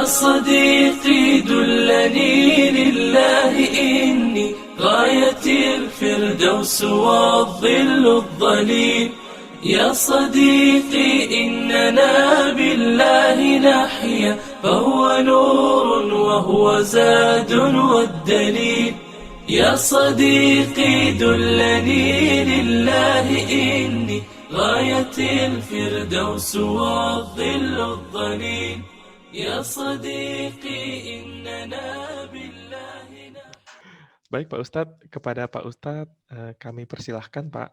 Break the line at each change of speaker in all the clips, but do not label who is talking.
يا صديقي دلني لله إني غاية الفردوس والظل الظليل. يا صديقي إننا بالله نحيا فهو نور وهو زاد والدليل. يا صديقي دلني لله إني غاية الفردوس والظل الظليل. يا صديقي إننا بالله
Baik Pak Ustadz, kepada Pak Ustadz kami persilahkan Pak.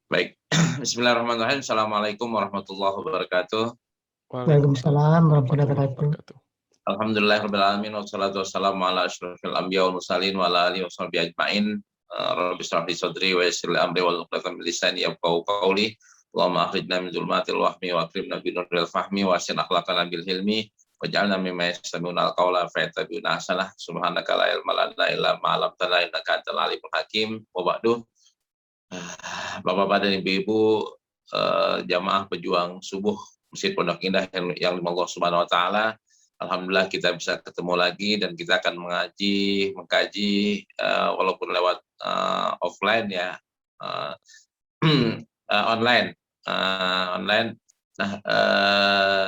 Baik, Bismillahirrahmanirrahim. Assalamualaikum warahmatullahi wabarakatuh.
Waalaikumsalam warahmatullahi wabarakatuh.
Alhamdulillahirabbil alamin wassalatu wassalamu ala asyrofil anbiya wal mursalin wa ala alihi washabihi ajmain. Rabbi shrah li sadri wa yassir li amri wa hlul min lisani yafqahu qawli. Allahumma akhrijna min dzulumatil wahmi wa akrimna bi nuril fahmi wa ahsin akhlaqana bil hilmi waj'alna mimman yastami'una al-qawla fayattabi'una ahsanah. Subhanaka la ilma lana illa ma 'allamtana innaka antal alimul hakim. Wa ba'du. Bapak-bapak dan ibu-ibu jamaah pejuang subuh Masjid Pondok Indah yang Allah Subhanahu wa taala, alhamdulillah kita bisa ketemu lagi dan kita akan mengkaji walaupun lewat offline ya, online. Nah,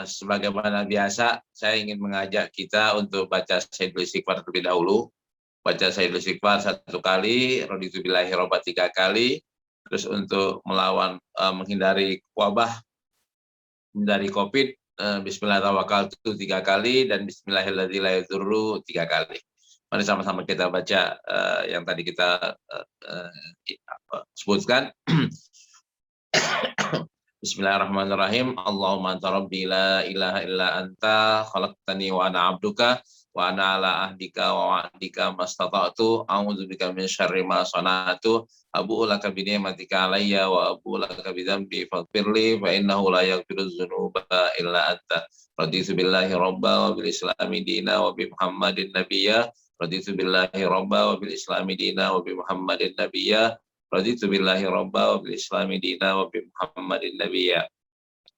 sebagaimana biasa saya ingin mengajak kita untuk baca Sayyidul Istighfar terlebih dahulu. Baca Sayyidul Istighfar 1 kali, raditu billahi robba 3 kali. Terus untuk menghindari wabah, menghindari COVID, Bismillahirrahmanirrahim 3 kali, dan Bismillahirrahmanirrahim 3 kali. Mari sama-sama kita baca yang tadi kita sebutkan. Bismillahirrahmanirrahim. Allahumma anta rabbi la ilaha illa anta khalaqtani wa ana abduka wa ana ala ahdika wa wa'dika mastata'tu a'udzubika min syarri ma sana'tu abu'u laka bi ni'matika alayya wa abu'u laka bi dzambi faghfirli fa innahu la yaghfiru dzunuba illa anta. Raditu billahi robba wa bil islami dina wa bi muhammadin nabiyya. Raditu billahi robba wa bil islami dina wa bi muhammadin nabiyya. Raditu billahi robba wa bil islami dina wa bi muhammadin nabiyya.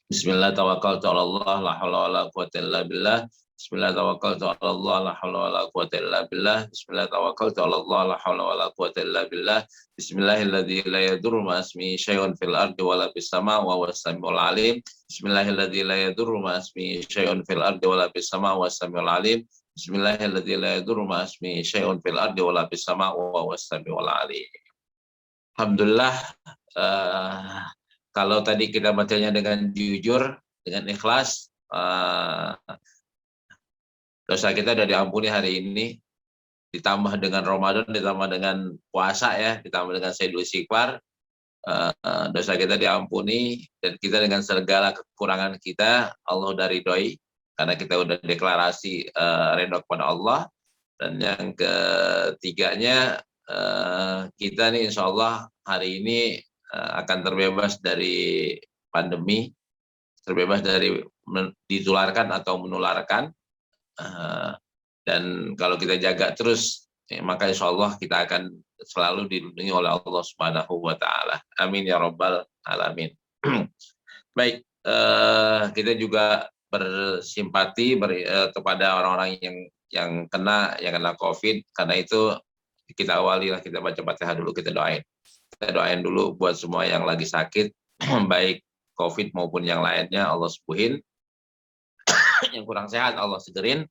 Bismillah tawakkaltu 'ala Allah la haula wala quwwata illa billah. Bismillah tawakkaltu 'ala Allah la haula wala quwwata illa billah. Bismillah tawakkaltu 'ala Allah la haula wala quwwata illa billah. Bismillahilladzi la yadurru ma ismihi syai'un fil ardi wala fis sama' wa huwas samiul alim. Bismillahilladzi la yadurru ma ismihi syai'un fil ardi wala fis sama' wa huwas samiul alim. Bismillahilladzi la yadurru ma ismihi syai'un fil ardi wala fis sama' wa huwas samiul alim. Alhamdulillah, kalau tadi kita bacanya dengan jujur, dengan ikhlas, dosa kita sudah diampuni hari ini, ditambah dengan Ramadan, ditambah dengan puasa ya, ditambah dengan Sayyidul Istighfar, dosa kita diampuni, dan kita dengan segala kekurangan kita, Allah udah ridhoi, karena kita udah deklarasi ridho kepada Allah. Dan yang ketiganya, kita nih insya Allah hari ini akan terbebas dari pandemi, terbebas dari ditularkan atau menularkan, dan kalau kita jaga terus maka insya Allah kita akan selalu dilindungi oleh Allah Subhanahu wa taala. Amin ya rabbal alamin. Baik, kita juga bersimpati kepada orang-orang yang kena COVID. Karena itu kita awalilah, kita baca Fatihah dulu, kita doain dulu buat semua yang lagi sakit, baik COVID maupun yang lainnya, Allah sembuhin. Yang kurang sehat Allah segerin,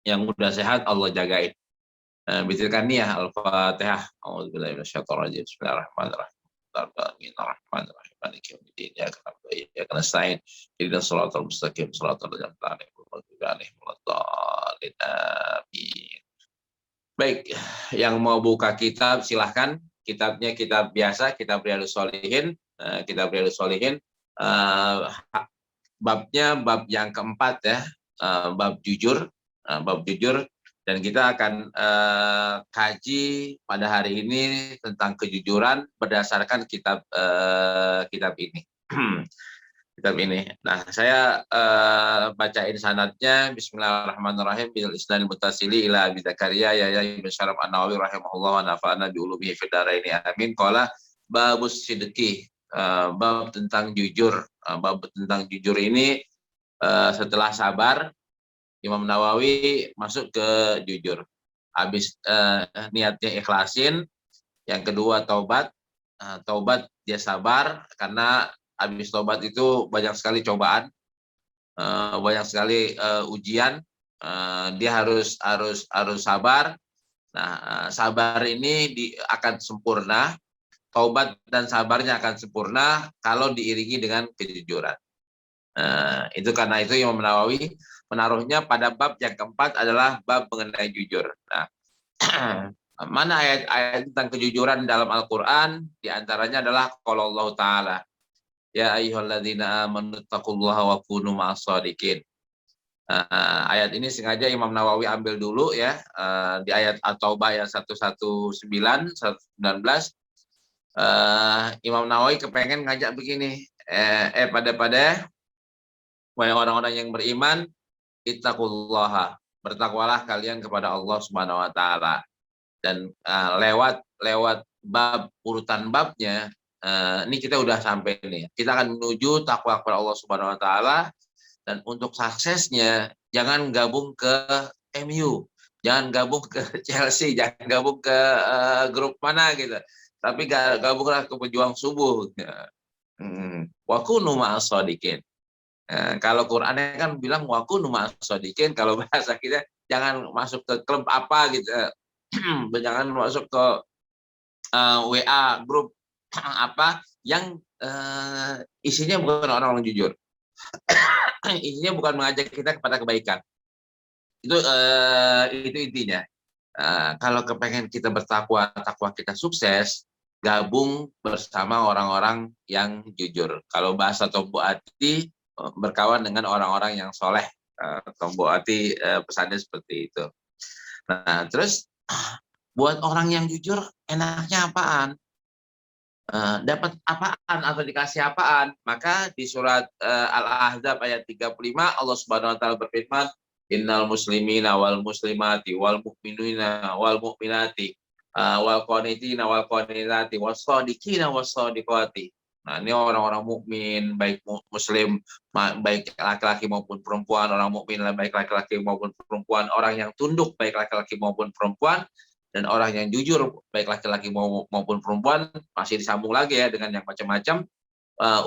yang udah sehat Allah jagain. Bitirkan niyah Al-Fatihah. A'udzubillahi minasyaitonir rajim. Bismillahirrahmanirrahim. Bismillahirrahmanirrahim. Maliki yaumiddin. Iyyaka na'budu wa iyyaka nasta'in. Ihdinas siratal mustaqim. Siratal ladzina an'amta 'alaihim ghairil amin. Baik, yang mau buka kitab silahkan. Kitabnya kitab biasa, kitab Riyadhus Shalihin. Kitab Riyadhus Shalihin. Babnya bab yang keempat ya, bab jujur. Bab jujur. Dan kita akan kaji pada hari ini tentang kejujuran berdasarkan kitab ini. Kitab ini. Nah, saya bacain sanadnya. Bismillahirrahmanirrahim. Bil isnadil muttasili ila Abi Zakaria ya Ibnu Syaraf An-Nawawi rahimahullah wa nafa'ana bi ulumihi fid dharaini amin. Qala babus sidqi, bab tentang jujur. Bab tentang jujur ini Setelah sabar, Imam Nawawi masuk ke jujur. Habis niatnya ikhlasin, yang kedua taubat. Taubat dia sabar karena habis taubat itu banyak sekali cobaan, banyak sekali ujian. Dia harus sabar. Nah, sabar ini akan sempurna, taubat dan sabarnya akan sempurna kalau diiringi dengan kejujuran. Itu karena itu Imam Nawawi menaruhnya pada bab yang keempat adalah bab mengenai jujur. Nah, mana ayat-ayat tentang kejujuran dalam Al-Quran? Di antaranya adalah qala Allah Ta'ala, ya ayyuhalladzina amanu taqullaha wa kunu ma'as-shadiqin. Ayat ini sengaja Imam Nawawi ambil dulu ya, di ayat At-Taubah ayat 119. Imam Nawawi kepengen ngajak begini, pada wahai orang-orang yang beriman, ittaqullaha, bertakwalah kalian kepada Allah Subhanahu wa taala. Dan lewat bab urutan babnya, ini kita udah sampai nih. Kita akan menuju takwa kepada Allah Subhanahu wa taala, dan untuk suksesnya jangan gabung ke MU, jangan gabung ke Chelsea, jangan gabung ke grup mana gitu. Tapi gabunglah ke pejuang subuh. Wa kunu ma'as-shadiqin. Kalau Qur'annya kan bilang wa kunu ma'as-shadiqin, kalau bahasa kita jangan masuk ke klub apa gitu. Jangan masuk ke WA grup apa yang isinya bukan orang-orang jujur. Isinya bukan mengajak kita kepada kebaikan. Itu intinya. Kalau kepengen kita bertakwa, takwa kita sukses, gabung bersama orang-orang yang jujur. Kalau bahasa Tombo Ati, berkawan dengan orang-orang yang soleh. Tombo Ati pesannya seperti itu. Nah, terus buat orang yang jujur enaknya apaan? Dapat apaan atau dikasih apaan? Maka di surat Al-Ahzab ayat 35 Allah Subhanahu wa taala berfirman, innal muslimina wal muslimati wal mu'minina wal mu'minati wal qanitina wal qanitati was shadiqina was shadiqati. Nah, ini orang-orang mukmin, baik muslim, baik laki-laki maupun perempuan, orang mukmin baik laki-laki maupun perempuan, orang yang tunduk baik laki-laki maupun perempuan, dan orang yang jujur baik laki-laki maupun perempuan. Masih disambung lagi ya dengan yang macam-macam.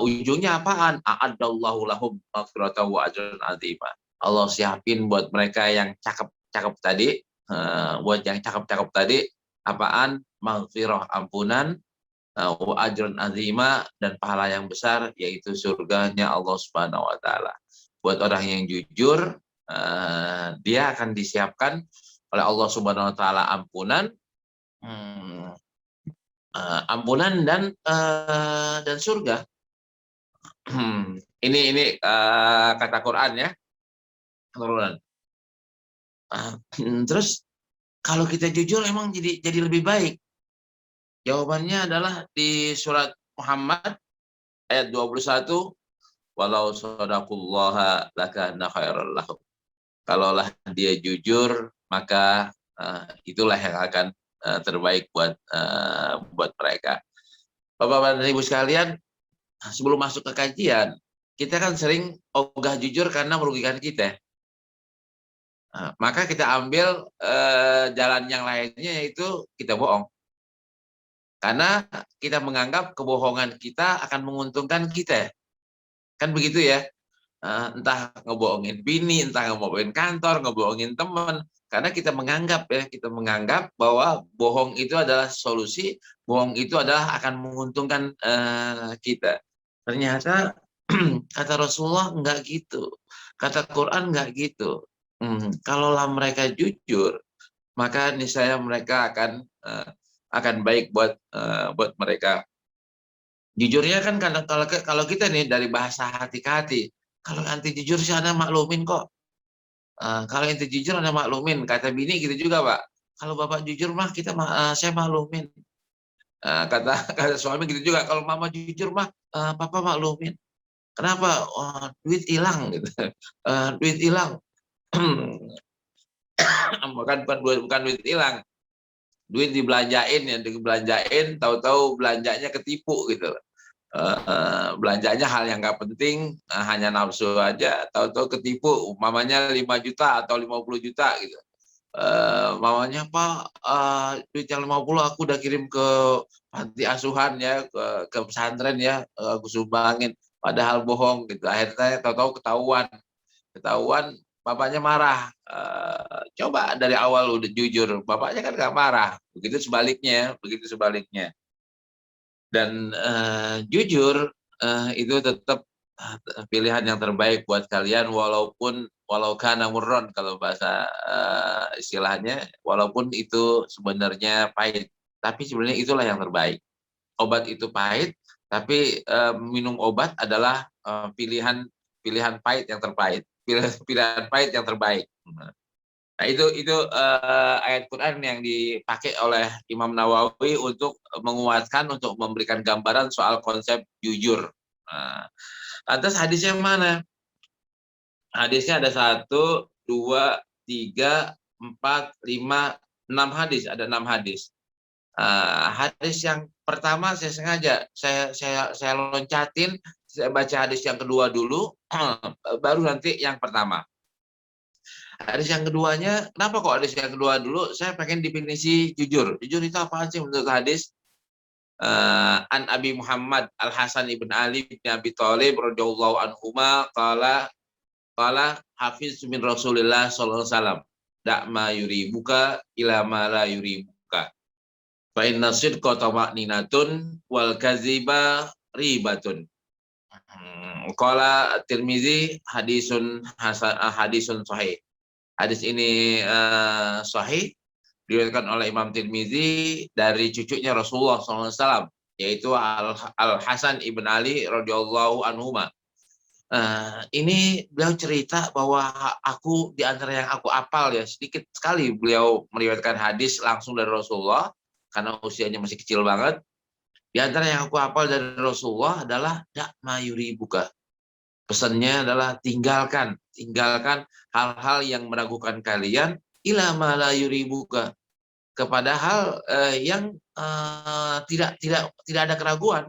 Ujungnya apaan? A'addallahu lahum maghfiratan wa ajran 'azima. Allah siapin buat mereka yang cakep-cakep tadi, apaan? Maghfirah, ampunan, wa ajran 'azima, dan pahala yang besar, yaitu surganya Allah Subhanahu wa taala. Buat orang yang jujur, dia akan disiapkan oleh Allah Subhanahu wa taala ampunan dan surga. Ini kata Quran ya. Quran. Terus kalau kita jujur emang jadi lebih baik. Jawabannya adalah di surat Muhammad ayat 21, walau shadaqullaha lakana khairal lahum. Kalaulah dia jujur, maka itulah yang akan terbaik buat mereka. Bapak dan Ibu sekalian, sebelum masuk ke kajian, kita kan sering ogah jujur karena merugikan kita. Maka kita ambil jalan yang lainnya, yaitu kita bohong. Karena kita menganggap kebohongan kita akan menguntungkan kita. Kan begitu ya. Entah ngebohongin bini, entah ngebohongin kantor, ngebohongin teman. Karena kita menganggap bahwa bohong itu adalah solusi, bohong itu adalah akan menguntungkan kita. Ternyata kata Rasulullah enggak gitu. Kata Quran enggak gitu. Kalaulah mereka jujur, maka niscaya mereka akan baik buat mereka. Jujurnya kan kalau kita nih dari bahasa hati ke hati. Kalau anti jujur sih Anda maklumin kok. Kalau anti jujur Anda maklumin. Kata bini gitu juga, Pak. Kalau bapak jujur mah saya maklumin. Kata suami gitu juga. Kalau mama jujur mah papa maklumin. Kenapa? Duit hilang gitu. Duit hilang. bukan duit hilang. Duit dibelanjain, tahu-tahu belanjanya ketipu gitu. belanjanya hal yang nggak penting, hanya nafsu aja, tahu-tahu ketipu, mamanya 5 juta atau 50 juta gitu. Mamanya, Pak, duit yang 50 aku udah kirim ke panti asuhan ya, ke pesantren ya, aku sumbangin, padahal bohong gitu. Akhirnya tahu-tahu ketahuan, bapaknya marah. Coba dari awal udah jujur, bapaknya kan nggak marah. Begitu sebaliknya. Dan jujur itu tetap pilihan yang terbaik buat kalian, walau kana murron kalau bahasa istilahnya, walaupun itu sebenarnya pahit, tapi sebenarnya itulah yang terbaik. Obat itu pahit, tapi minum obat adalah pilihan pahit yang terbaik, pilihan pahit yang terbaik. Nah, itu ayat Quran yang dipakai oleh Imam Nawawi untuk menguatkan, untuk memberikan gambaran soal konsep jujur. Nah, lantas hadisnya mana? Hadisnya ada 1, 2, 3, 4, 5, 6 hadis. Ada 6 hadis. Hadis yang pertama saya sengaja saya loncatin, saya baca hadis yang kedua dulu, baru nanti yang pertama. Hadis yang keduanya, kenapa kok hadis yang kedua dulu? Saya pengen definisi jujur. Jujur itu apaan sih menurut hadis? An Abi Muhammad Al Hasan ibn Ali bin Abi Thalib radhiyallahu anhuma qala hafiz min Rasulillah sallallahu alaihi wasallam da ma yuribuka ila ma la yuribuka. Fa inna sidqa tama'ninatun wal kadziba ribatun. Qala Tirmizi hadisun hasan, hadisun sahih. Hadis ini sahih, diriwayatkan oleh Imam Tirmizi dari cucunya Rasulullah SAW, yaitu Al Hasan ibn Ali radhiyallahu anhuma. Ini beliau cerita bahwa aku di antara yang aku apal ya, sedikit sekali beliau meriwayatkan hadis langsung dari Rasulullah karena usianya masih kecil banget. Di antara yang aku apal dari Rasulullah adalah dak mayuri buka. Pesannya adalah tinggalkan hal-hal yang meragukan kalian, ila ma la yuribuka, kepada hal yang tidak ada keraguan.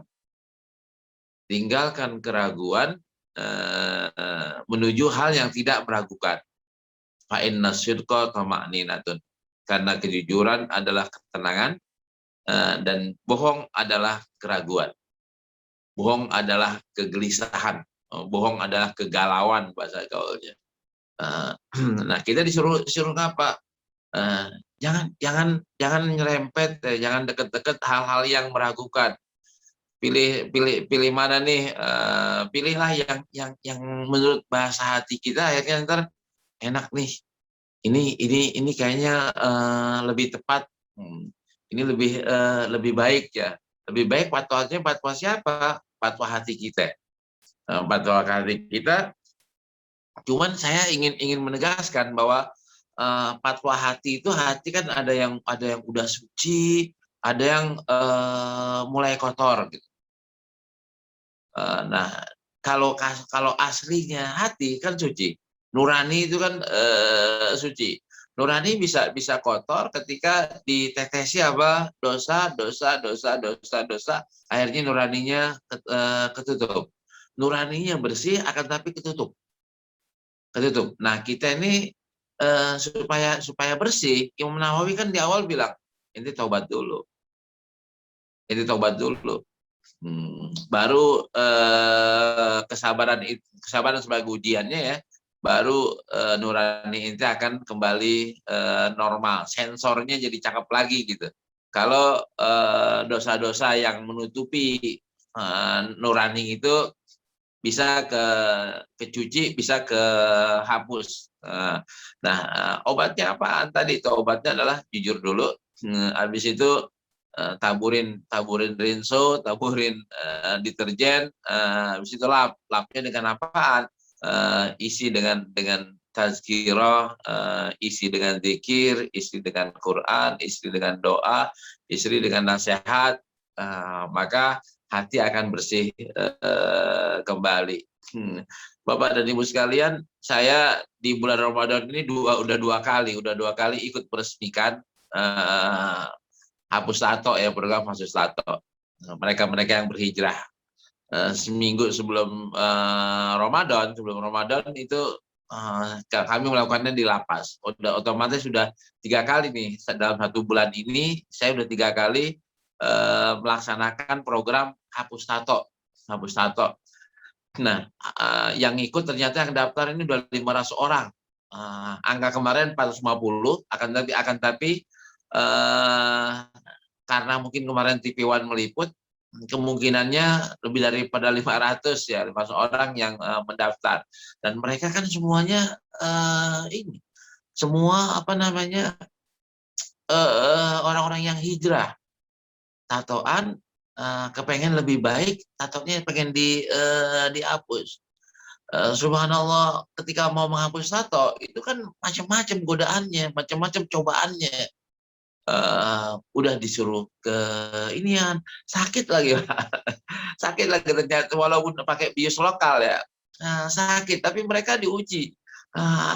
Tinggalkan keraguan menuju hal yang tidak meragukan. Fa inna sidqa tama'ninatun, karena kejujuran adalah ketenangan dan bohong adalah keraguan. Bohong adalah kegelisahan. Bohong adalah kegalauan bahasa gaulnya. Nah, kita disuruh apa? Jangan nyerempet, jangan deket-deket hal-hal yang meragukan. Pilih mana nih? Pilihlah yang menurut bahasa hati kita akhirnya ntar enak nih. Ini kayaknya lebih tepat. Ini lebih baik ya. Lebih baik fatwa siapa? Fatwa hati kita. Fatwa hati kita. Cuman saya ingin menegaskan bahwa fatwa hati itu, hati kan ada yang udah suci, ada yang mulai kotor gitu. Nah, kalau aslinya hati kan suci, nurani itu kan suci. Nurani bisa kotor ketika ditetesi apa? Dosa, akhirnya nuraninya ketutup. Nuraninya bersih akan tapi ketutup. Nah, kita ini supaya bersih, Imam Nawawi kan di awal bilang, ini taubat dulu. Baru kesabaran sebagai ujiannya ya, baru nurani itu akan kembali normal, sensornya jadi cakep lagi gitu. Kalau dosa-dosa yang menutupi nurani itu bisa kecuci, bisa kehapus. Nah, obatnya apaan tadi? Obatnya adalah jujur dulu. Habis itu taburin rinso, taburin deterjen. Habis itu lapnya dengan apaan? Isi dengan tazkirah, isi dengan zikir, isi dengan Quran, isi dengan doa, isi dengan nasihat. Maka hati akan bersih kembali. Bapak dan Ibu sekalian, saya di bulan Ramadan ini udah dua kali ikut meresmikan hapus tato ya, program hapus tato. Mereka yang berhijrah. seminggu sebelum Ramadan, itu kami melakukannya di lapas. Otomatis sudah 3 kali nih dalam 1 bulan ini, saya sudah 3 kali melaksanakan program hapus tato. Nah, yang ikut ternyata yang daftar ini udah 500 orang. Angka kemarin 450, akan tapi karena mungkin kemarin TV One meliput, kemungkinannya lebih daripada 500 ya, 500 orang yang mendaftar. Dan mereka kan semuanya semua orang-orang yang hijrah, tatoan, kepengen lebih baik, tatonya pengen dihapus. Subhanallah, ketika mau menghapus tato itu kan macam-macam godaannya, macam-macam cobaannya. Udah disuruh ke inian, sakit lagi sakit lagi ternyata, walaupun pakai bius lokal ya, sakit, tapi mereka diuji.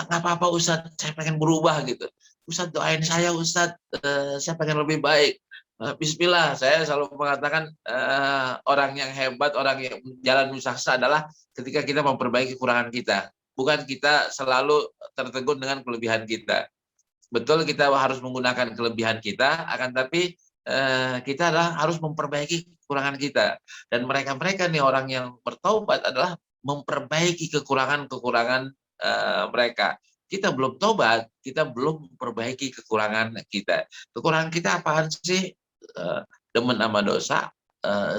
Nggak apa-apa Ustadz, saya pengen berubah gitu. Ustadz doain saya Ustadz, saya pengen lebih baik. Bismillah, saya selalu mengatakan orang yang hebat, orang yang jalan sukses adalah ketika kita memperbaiki kekurangan kita, bukan kita selalu tertegun dengan kelebihan kita. Betul, kita harus menggunakan kelebihan kita, akan tapi kita harus memperbaiki kekurangan kita. Dan mereka-mereka nih orang yang bertaubat adalah memperbaiki kekurangan-kekurangan mereka. Kita belum tobat, kita belum memperbaiki kekurangan kita. Kekurangan kita apaan sih? Demen sama dosa,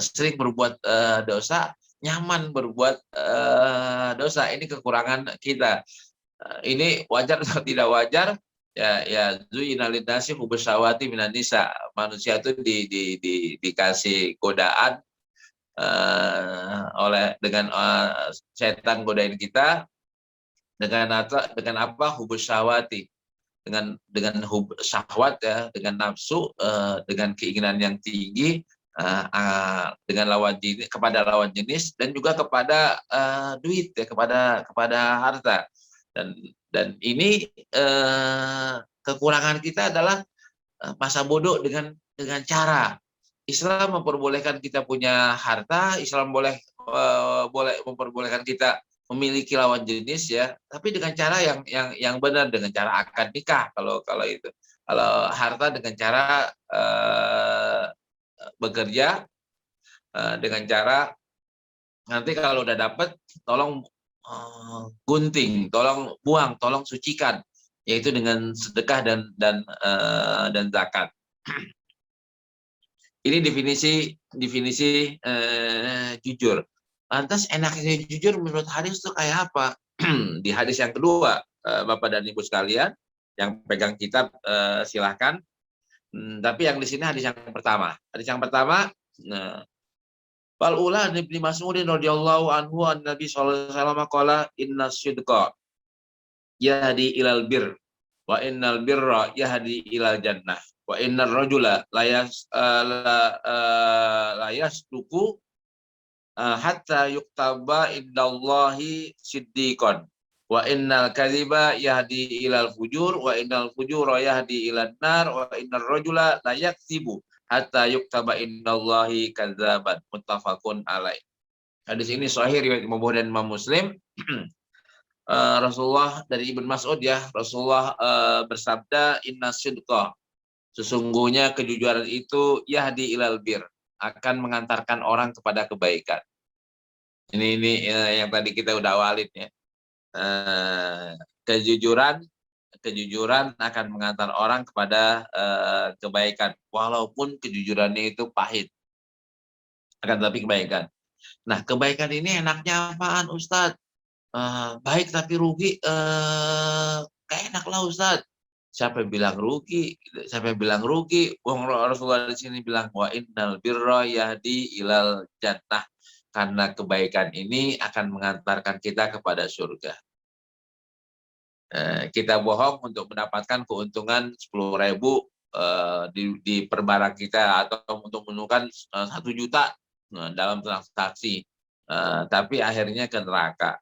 sering berbuat dosa, nyaman berbuat dosa. Ini kekurangan kita. Ini wajar atau tidak wajar? Ya zuyina linnasi hubbus syahawati minan nisa. Manusia itu dikasih godaan dengan setan godain kita dengan apa? Hubbus syahawati, dengan syahwat ya, dengan nafsu, dengan keinginan yang tinggi, dengan kepada lawan jenis, dan juga kepada duit ya, kepada harta. Dan ini kekurangan kita adalah masa bodoh dengan cara Islam memperbolehkan kita punya harta, Islam boleh memperbolehkan kita memiliki lawan jenis ya, tapi dengan cara yang benar, dengan cara akad nikah kalau itu. Kalau harta dengan cara bekerja, dengan cara nanti kalau udah dapat tolong gunting, tolong buang, tolong sucikan, yaitu dengan sedekah dan zakat. Ini definisi jujur. Lantas enaknya jujur menurut hadis itu kayak apa? Di hadis yang kedua, Bapak dan Ibu sekalian, yang pegang kitab silahkan. Tapi yang di sini hadis yang pertama. Hadis yang pertama, Bal ula Ibnu Mas'ud radhiyallahu anhu an Nabi sallallahu alaihi wasallam qala inna sidqa yahdi ilal bir wa innal birra yahdi ilal jannah wa innar rajula la yasduqu hatta yuktaba indallahi siddiqan wa innal kadhiba yahdi ilal fujur wa innal fujura yahdi ilan nar wa innar rajula la yakdzibu hatta yuktaba indallahi kadzaban, muttafaqun alaih. Hadis ini sahih riwayat Imam Bukhari dan Imam Muslim. Rasulullah dari Ibnu Mas'ud ya, Rasulullah bersabda inna sidqa, sesungguhnya kejujuran itu yahdi ilal bir, akan mengantarkan orang kepada kebaikan. Ini yang tadi kita udah awalin ya. Kejujuran akan mengantar orang kepada kebaikan, walaupun kejujurannya itu pahit, akan tapi kebaikan. Nah, kebaikan ini enaknya apaan Ustadz? Baik tapi rugi, kayak enak lah Ustadz. Siapa yang bilang rugi? Rasulullah di sini bilang wa innal birra yahdi ilal jannah, karena kebaikan ini akan mengantarkan kita kepada surga. Kita bohong untuk mendapatkan keuntungan 10.000 di perbarang kita, atau untuk menunjukkan 1 juta dalam transaksi, tapi akhirnya ke neraka.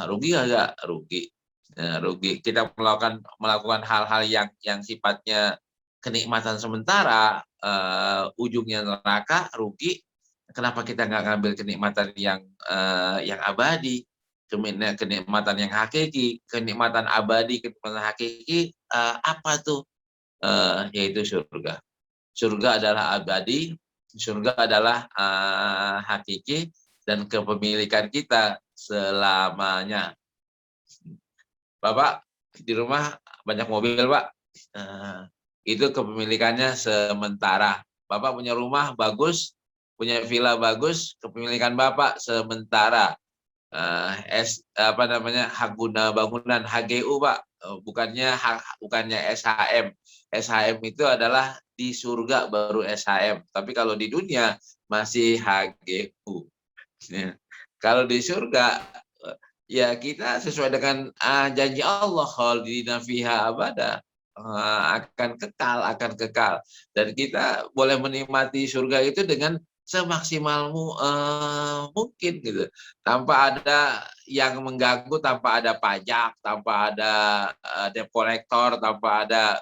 Rugi nggak? Rugi. Rugi. Kita melakukan hal-hal yang sifatnya kenikmatan sementara, ujungnya neraka, rugi. kenapa kita nggak ngambil kenikmatan yang abadi, kenikmatan yang hakiki, kenikmatan abadi, kenikmatan hakiki, apa tuh? Yaitu surga. Surga adalah abadi, surga adalah hakiki, dan kepemilikan kita selamanya. Bapak di rumah banyak mobil, Pak. Itu kepemilikannya sementara. Bapak punya rumah bagus, punya villa bagus, kepemilikan Bapak sementara. Hak guna bangunan, HGU, Pak. Bukannya SHM. SHM itu adalah di surga baru SHM. Tapi kalau di dunia masih HGU. Kalau di surga ya kita sesuai dengan janji Allah, khalidina fiha abada, akan kekal, dan kita boleh menikmati surga itu dengan semaksimal mungkin gitu, tanpa ada yang mengganggu, tanpa ada pajak, tanpa ada debt collector, tanpa ada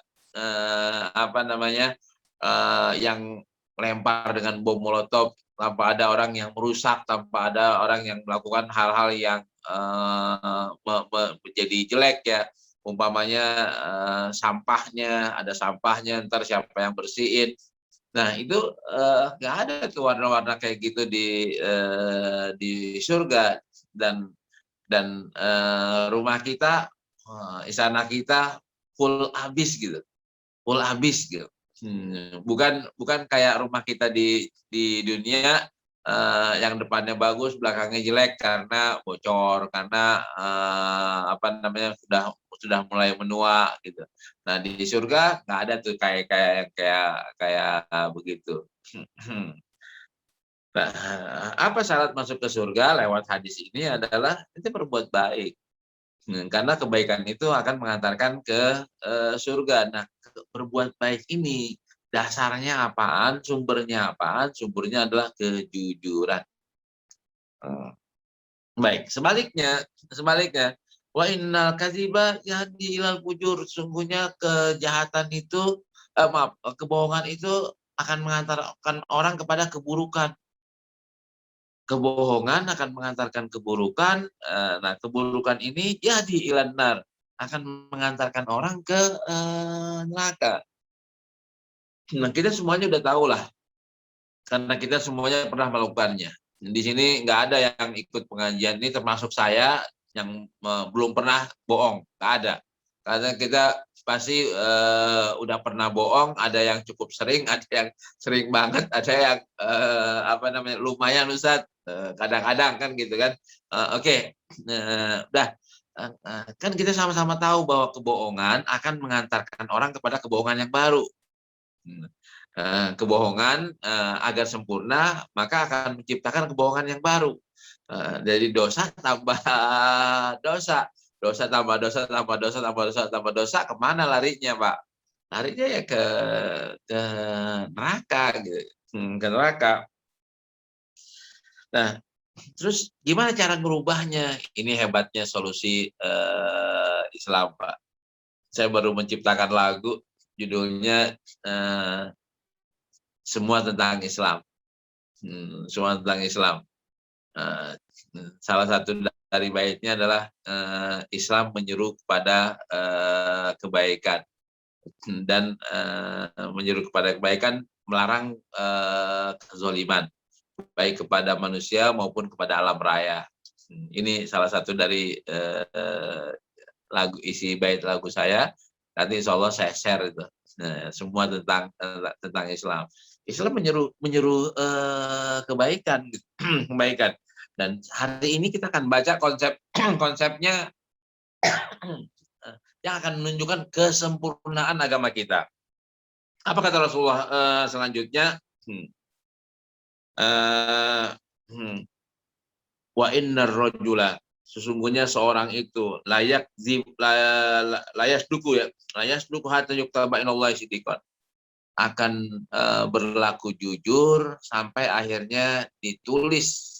yang melempar dengan bom molotov, tanpa ada orang yang merusak, tanpa ada orang yang melakukan hal-hal yang menjadi jelek ya. Umpamanya ada sampahnya, ntar siapa yang bersihin. Nah itu nggak ada tuh warna-warna kayak gitu di surga, dan rumah kita, istana kita full habis gitu, bukan kayak rumah kita di dunia, yang depannya bagus, belakangnya jelek karena bocor, karena sudah mulai menua gitu. Nah di surga nggak ada tuh kayak begitu. Nah, apa syarat masuk ke surga lewat hadis ini adalah kita berbuat baik. Karena kebaikan itu akan mengantarkan ke surga. Nah, berbuat baik ini dasarnya apaan? Sumbernya apaan? Sumbernya adalah kejujuran. Baik, sebaliknya, wa innal kadziba yahdi ilal fujur. Sungguhnya kejahatan itu, kebohongan itu akan mengantarkan orang kepada keburukan. Kebohongan akan mengantarkan keburukan. Nah, keburukan ini yahdi ilan nar, akan mengantarkan orang ke neraka. Nah, kita semuanya udah tahu lah, karena kita semuanya pernah melakukannya. Di sini nggak ada yang ikut pengajian ini, termasuk saya yang belum pernah bohong, nggak ada. Karena kita pasti udah pernah bohong, ada yang cukup sering, ada yang sering banget, ada yang lumayan Ustaz, kadang-kadang kan gitu kan. Oke. Udah. Kan kita sama-sama tahu bahwa kebohongan akan mengantarkan orang kepada kebohongan yang baru. Kebohongan agar sempurna, maka akan menciptakan kebohongan yang baru. Dari dosa tambah dosa, tambah dosa, tambah dosa, tambah dosa, tambah dosa, kemana larinya, Pak? Larinya ya ke neraka, gitu. Ke neraka. Nah, terus gimana cara merubahnya? Ini hebatnya solusi Islam, Pak. Saya baru menciptakan lagu, judulnya semua tentang Islam. Semua tentang Islam. Salah satu dari baitnya adalah Islam menyeru kepada kebaikan, dan menyeru kepada kebaikan, melarang kezaliman, baik kepada manusia maupun kepada alam raya. Ini salah satu dari isi bait lagu saya. Nanti insya Allah saya share itu. Semua tentang Islam. Islam menyeru kebaikan, kebaikan. Dan hari ini kita akan baca konsepnya yang akan menunjukkan kesempurnaan agama kita. Apa kata Rasulullah selanjutnya? Wa innar rajula, sesungguhnya seorang itu layak duku hatta yuktaba inallahi siddiqan, akan berlaku jujur sampai akhirnya ditulis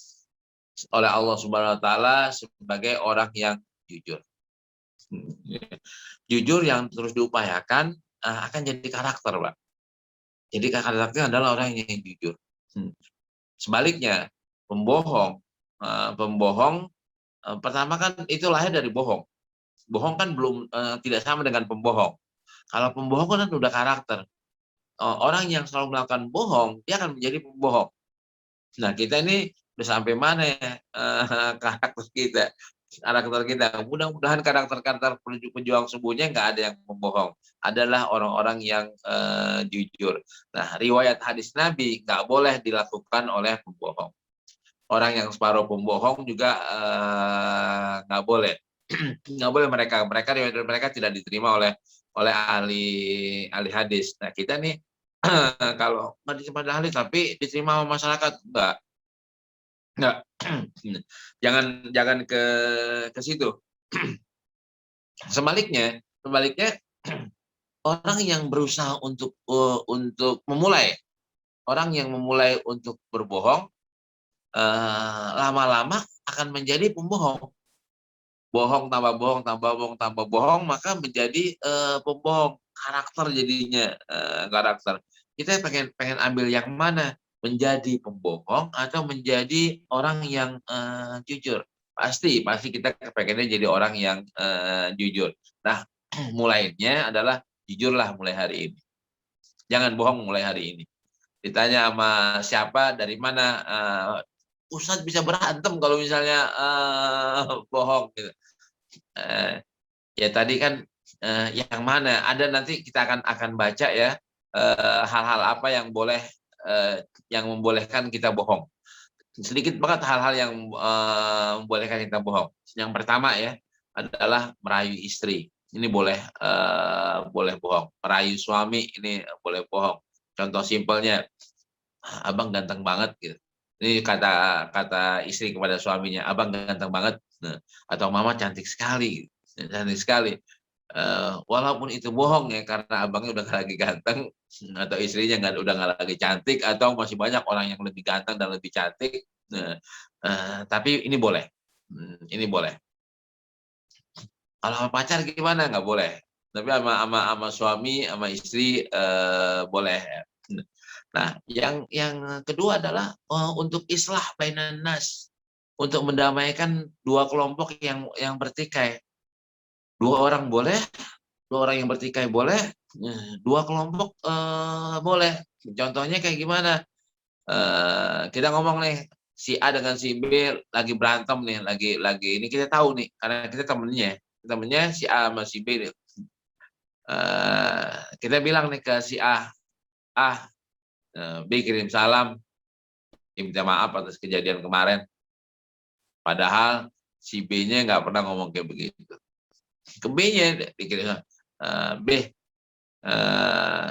oleh Allah Subhanahu wa taala sebagai orang yang jujur. Jujur yang terus diupayakan akan jadi karakter, Pak. Jadi karakternya adalah orang yang jujur. Sebaliknya, pembohong, pertama kan itu lahir dari bohong. Bohong kan belum tidak sama dengan pembohong. Kalau pembohong kan udah karakter. Orang yang selalu melakukan bohong, dia akan menjadi pembohong. Nah, kita ini udah sampai mana ya karakter kita? Mudah-mudahan karakter pejuang sembunyi nggak ada yang membohong. Adalah orang-orang yang jujur. Nah, riwayat hadis Nabi nggak boleh dilakukan oleh pembohong. Orang yang separuh pembohong juga nggak boleh. Nggak boleh riwayat mereka tidak diterima oleh ahli hadis. Nah, kita nih kalau nggak diterima ahli tapi diterima sama masyarakat, nggak. jangan ke situ. Sebaliknya orang yang berusaha untuk memulai, orang yang memulai untuk berbohong, lama-lama akan menjadi pembohong. Bohong tambah bohong tambah bohong tambah bohong, maka menjadi pembohong. Karakter jadinya karakter. Kita pengen ambil yang mana? Menjadi pembohong atau menjadi orang yang jujur? Pasti kita pengennya jadi orang yang jujur. Nah, mulainya adalah jujurlah mulai hari ini. Jangan bohong mulai hari ini. Ditanya sama siapa, dari mana, Ustadz bisa berantem kalau misalnya bohong gitu. Ya tadi kan yang mana? Ada, nanti kita akan baca ya hal-hal apa yang boleh, yang membolehkan kita bohong. Sedikit banget hal-hal yang membolehkan kita bohong. Yang pertama ya adalah merayu istri. Ini boleh bohong. Merayu suami ini boleh bohong. Contoh simpelnya, abang ganteng banget gitu. Ini kata istri kepada suaminya, abang ganteng banget. Nah, atau mama cantik sekali, cantik sekali. Walaupun itu bohong ya, karena abangnya udah gak lagi ganteng, atau istrinya udah nggak lagi cantik, atau masih banyak orang yang lebih ganteng dan lebih cantik. Tapi ini boleh, ini boleh. Kalau sama pacar gimana? Nggak boleh. Tapi sama suami, sama istri boleh. Nah, yang kedua adalah untuk islah bainan nas, untuk mendamaikan dua kelompok yang bertikai. Dua orang boleh, dua orang yang bertikai boleh, dua kelompok boleh. Contohnya kayak gimana? Kita ngomong nih, si A dengan si B lagi berantem nih, lagi ini kita tahu nih, karena kita temennya si A sama si B nih. Kita bilang nih ke si A, B kirim salam, minta maaf atas kejadian kemarin. Padahal si B-nya nggak pernah ngomong kayak begitu. Ke B-nya dikirim, B,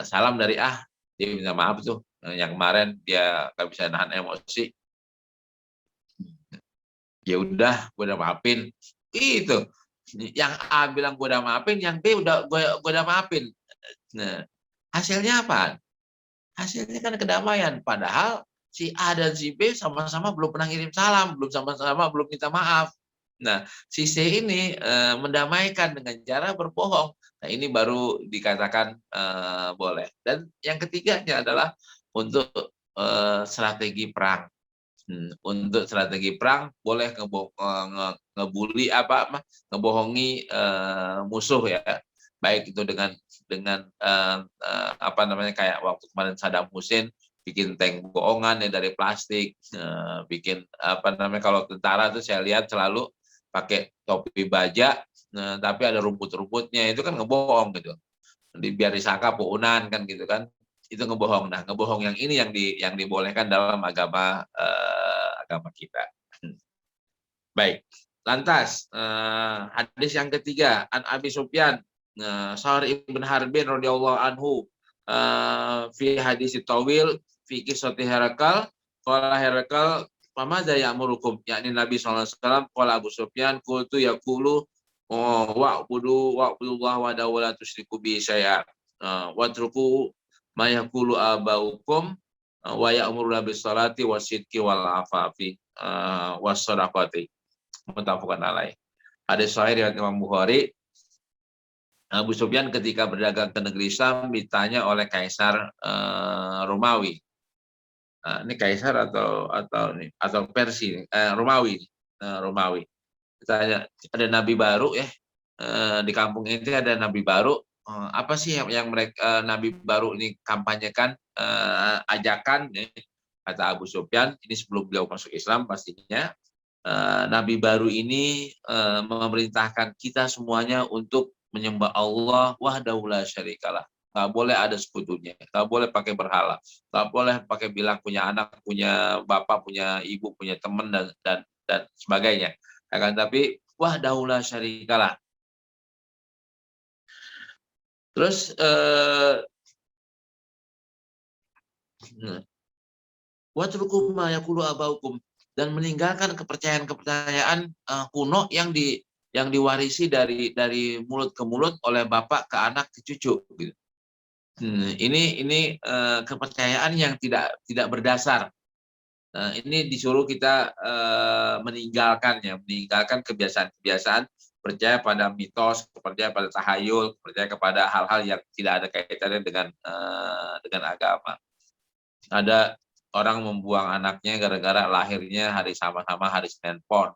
salam dari A, dia minta maaf tuh, yang kemarin dia nggak bisa nahan emosi. Ya udah, gue udah maafin. Itu yang A bilang gue udah maafin, yang B gue udah maafin. Nah, hasilnya apa? Hasilnya kan kedamaian. Padahal si A dan si B sama-sama belum pernah ngirim salam, belum minta maaf. Nah, si C ini mendamaikan dengan cara berbohong. Nah, ini baru dikatakan boleh. Dan yang ketiganya adalah untuk strategi perang. Untuk strategi perang boleh ngebully ngebohongi musuh ya, baik itu dengan apa namanya, kayak waktu kemarin Saddam Hussein bikin tank bohongan ya dari plastik, bikin apa namanya, kalau tentara tuh saya lihat selalu pakai topi baja, tapi ada rumput-rumputnya, itu kan ngebohong gitu, biar disangka puunan kan gitu kan, itu ngebohong. Nah, ngebohong yang ini yang dibolehkan dalam agama kita. Baik, lantas hadis yang ketiga, an Abi Sufyan Sa'ar ibn Harbin radhiyallahu anhu fi hadis tawil fi qissati Herakal, qala Herakal famadza ya'murukum, yakni Nabi sallallahu alaihi wasallam, qala Abu Sufyan qultu yaqulu wa'budullah wa la tusyriku bi syai'a watruku ma yaqulu abaukum wa ya'muruna bis salati wasidqi wal afafi was sadaqati, muttafaqun alaih. Hadis sahih riwayat Imam Bukhari. Abu Sufyan ketika berdagang ke negeri Syam ditanya oleh Kaisar Romawi, Ini Kaisar atau Persia, Romawi, Romawi. Ditanya, ada nabi baru ya, di kampung ini ada nabi baru. Apa sih yang mereka nabi baru ini kampanyekan, ajakan? Kata Abu Sufyan, ini sebelum beliau masuk Islam pastinya. Nabi baru ini memerintahkan kita semuanya untuk menyembah Allah wahdahu la syarikalah. Nggak boleh ada sekutunya, nggak boleh pakai berhala, nggak boleh pakai bilang punya anak, punya bapak, punya ibu, punya teman dan sebagainya. Akan tapi wahdahu la syarikalah. Terus watrukum ma yaqulu abaukum, dan meninggalkan kepercayaan-kepercayaan kuno yang diwarisi dari mulut ke mulut oleh bapak ke anak ke cucu gitu. Ini kepercayaan yang tidak berdasar. Ini disuruh kita meninggalkan kebiasaan-kebiasaan, percaya pada mitos, percaya pada tahayul, percaya kepada hal-hal yang tidak ada kaitannya dengan agama. Ada orang membuang anaknya gara-gara lahirnya hari sama-sama hari Senin Pon.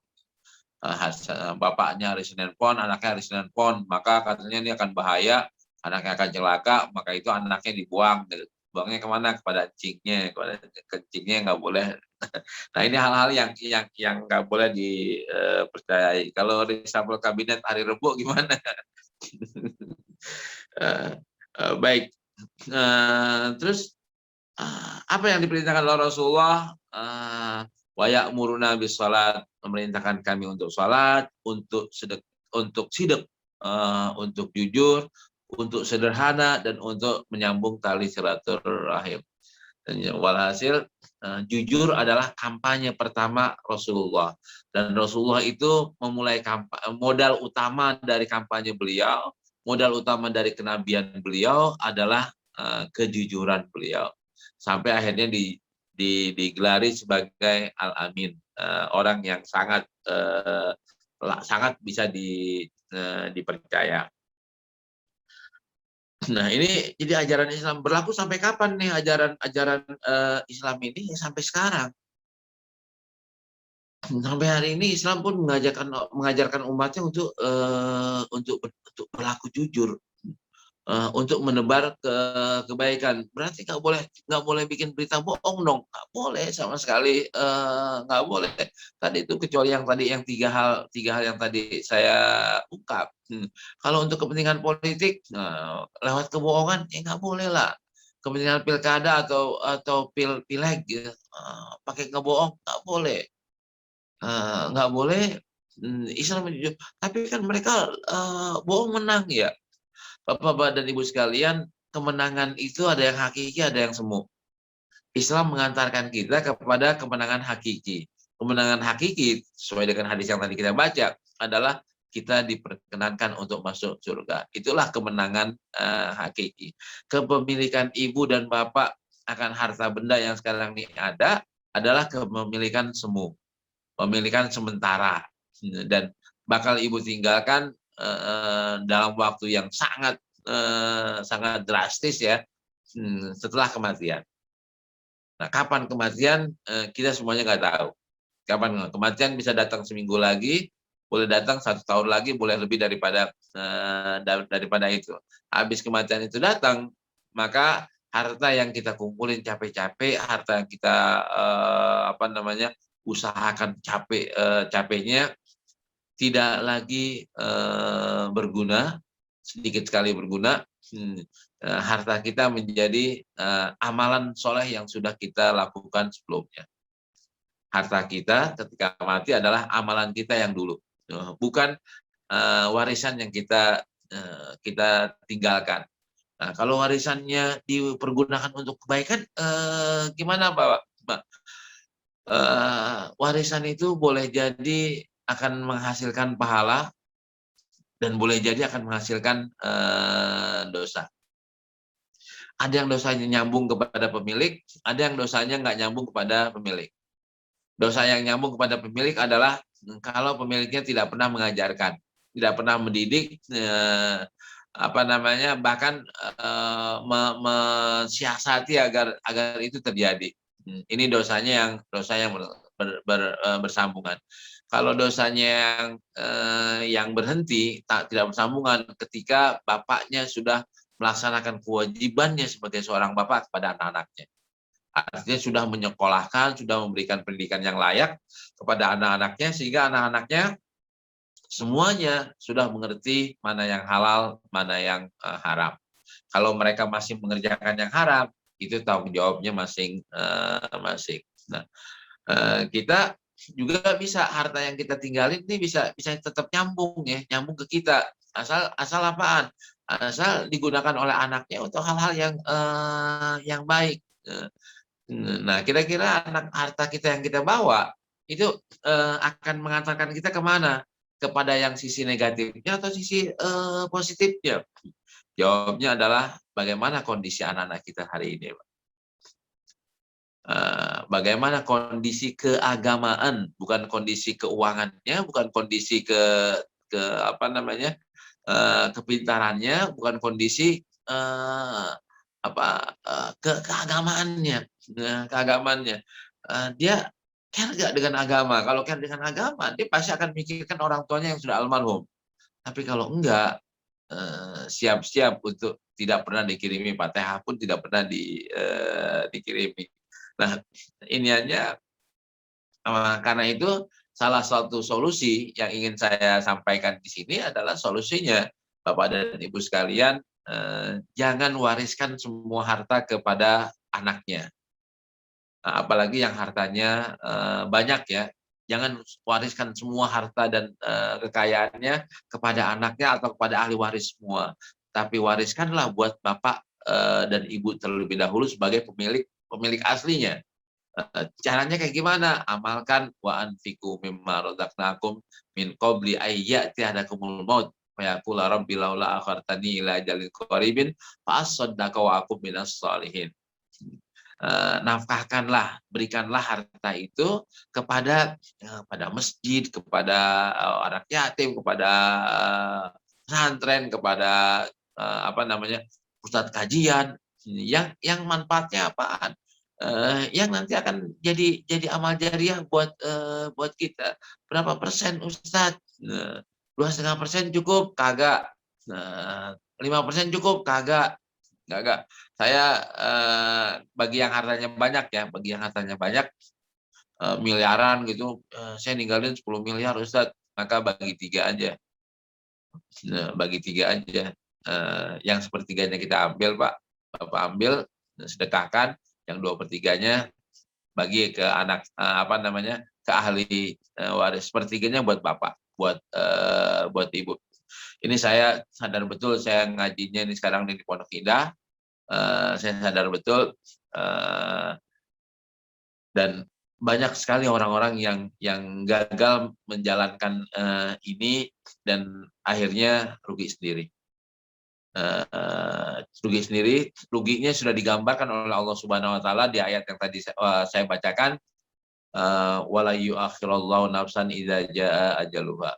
Bapaknya hari Senin Pon, anaknya hari Senin Pon, maka katanya ini akan bahaya, anaknya akan celaka, maka itu anaknya dibuang. Buangnya kemana? Kepada kencingnya, nggak boleh. Nah, ini hal-hal yang nggak boleh dipercayai. Kalau reshuffle kabinet hari Rebo gimana? Baik. Terus apa yang diperintahkan oleh Rasulullah? Wa ya'muruna bis salat, memerintahkan kami untuk salat, untuk sidq, untuk jujur, untuk sederhana, dan untuk menyambung tali silaturahim. Dan walhasil jujur adalah kampanye pertama Rasulullah, dan Rasulullah itu memulai modal utama dari kampanye beliau, modal utama dari kenabian beliau adalah kejujuran beliau, sampai akhirnya digelari sebagai Al-Amin, orang yang sangat bisa dipercaya. Nah, ini jadi ajaran Islam berlaku sampai kapan nih ajaran Islam ini? Sampai sekarang. Sampai hari ini Islam pun mengajarkan umatnya untuk berlaku jujur, untuk menebar kebaikan. Berarti nggak boleh bikin berita bohong dong, nggak boleh sama sekali, nggak boleh. Tadi itu kecuali yang tiga hal yang tadi saya ungkap. Kalau untuk kepentingan politik lewat kebohongan, nggak boleh lah. Kepentingan pilkada atau pileg pakai ngebohong, nggak boleh. Nggak boleh. Islam jujur, tapi kan mereka bohong menang ya. Bapak-bapak dan ibu sekalian, kemenangan itu ada yang hakiki, ada yang semu. Islam mengantarkan kita kepada kemenangan hakiki. Kemenangan hakiki, sesuai dengan hadis yang tadi kita baca, adalah kita diperkenankan untuk masuk surga. Itulah kemenangan hakiki. Kepemilikan ibu dan bapak akan harta benda yang sekarang ini ada adalah kepemilikan semu, pemilikan sementara, dan bakal ibu tinggalkan dalam waktu yang sangat drastis ya, setelah kematian. Nah, kapan kematian kita semuanya nggak tahu. Kapan kematian bisa datang seminggu lagi, boleh datang 1 tahun lagi, boleh lebih daripada itu. Habis kematian itu datang, maka harta yang kita kumpulin capek-capek, harta yang kita usahakan capeknya tidak lagi berguna, sedikit sekali berguna. Harta kita menjadi amalan soleh yang sudah kita lakukan sebelumnya. Harta kita ketika mati adalah amalan kita yang dulu, bukan warisan yang kita tinggalkan. Nah, kalau warisannya dipergunakan untuk kebaikan, gimana Mbak? Warisan itu boleh jadi akan menghasilkan pahala dan boleh jadi akan menghasilkan dosa. Ada yang dosanya nyambung kepada pemilik, ada yang dosanya nggak nyambung kepada pemilik. Dosa yang nyambung kepada pemilik adalah kalau pemiliknya tidak pernah mengajarkan, tidak pernah mendidik, bahkan mensiasati agar itu terjadi. Ini dosa yang bersambungan. Kalau dosanya yang berhenti tidak bersambungan ketika bapaknya sudah melaksanakan kewajibannya sebagai seorang bapak kepada anak-anaknya. Artinya sudah menyekolahkan, sudah memberikan pendidikan yang layak kepada anak-anaknya sehingga anak-anaknya semuanya sudah mengerti mana yang halal, mana yang haram. Kalau mereka masih mengerjakan yang haram, itu tanggung jawabnya masing-masing. Nah, kita juga bisa harta yang kita tinggalin ini bisa tetap nyambung ya, nyambung ke kita. Asal apaan? Asal digunakan oleh anaknya untuk hal-hal yang baik. Nah, kira-kira harta kita yang kita bawa itu akan mengantarkan kita kemana? Kepada yang sisi negatifnya atau sisi positifnya? Jawabnya adalah bagaimana kondisi anak-anak kita hari ini, Pak. Bagaimana kondisi keagamaan, bukan kondisi keuangannya, bukan kondisi kepintarannya, bukan kondisi keagamaannya. Keagamaannya. Dia care nggak dengan agama? Kalau care dengan agama, dia pasti akan mikirkan orang tuanya yang sudah almarhum. Tapi kalau enggak, siap-siap untuk tidak pernah dikirimi Fatihah pun tidak pernah dikirimi. Nah, ini aja. Karena itu salah satu solusi yang ingin saya sampaikan di sini adalah solusinya Bapak dan Ibu sekalian, jangan wariskan semua harta kepada anaknya. Apalagi yang hartanya banyak ya. Jangan wariskan semua harta dan kekayaannya kepada anaknya atau kepada ahli waris semua. Tapi wariskanlah buat bapak dan ibu terlebih dahulu sebagai pemilik aslinya. Caranya kayak gimana? Amalkan wa anfiqu mimma razaqnakum min qabli ayyati ahadakumul maut fa yaqula rabbi laula akhartani ila ajalin qaribin fa asaddaqa wa akum minas shalihin. Nafkahkanlah, berikanlah harta itu kepada masjid, kepada anak yatim, kepada pesantren, kepada pusat kajian yang manfaatnya apaan? Yang nanti akan jadi amal jariah buat kita. Berapa persen, Ustadz? 2,5% cukup? Kagak. 5% cukup? Kagak. Enggak. Saya bagi yang hartanya banyak ya, miliaran gitu, saya ninggalin 10 miliar Ustadz, maka bagi 3 aja. Bagi 3 aja. Yang sepertiganya kita ambil, Pak. Bapak ambil, sedekahkan, yang 2/3-nya bagi ke anak ke ahli waris, sepertiganya buat Bapak, buat Ibu. Ini saya sadar betul, saya ngajinya ini sekarang di Pondok Indah. Saya sadar betul dan banyak sekali orang-orang yang gagal menjalankan ini dan akhirnya rugi sendiri. Ruginya sudah digambarkan oleh Allah Subhanahu Wa Taala di ayat yang tadi saya bacakan. Wala yu'akhirallahu nafsan idza jaa ajaluha.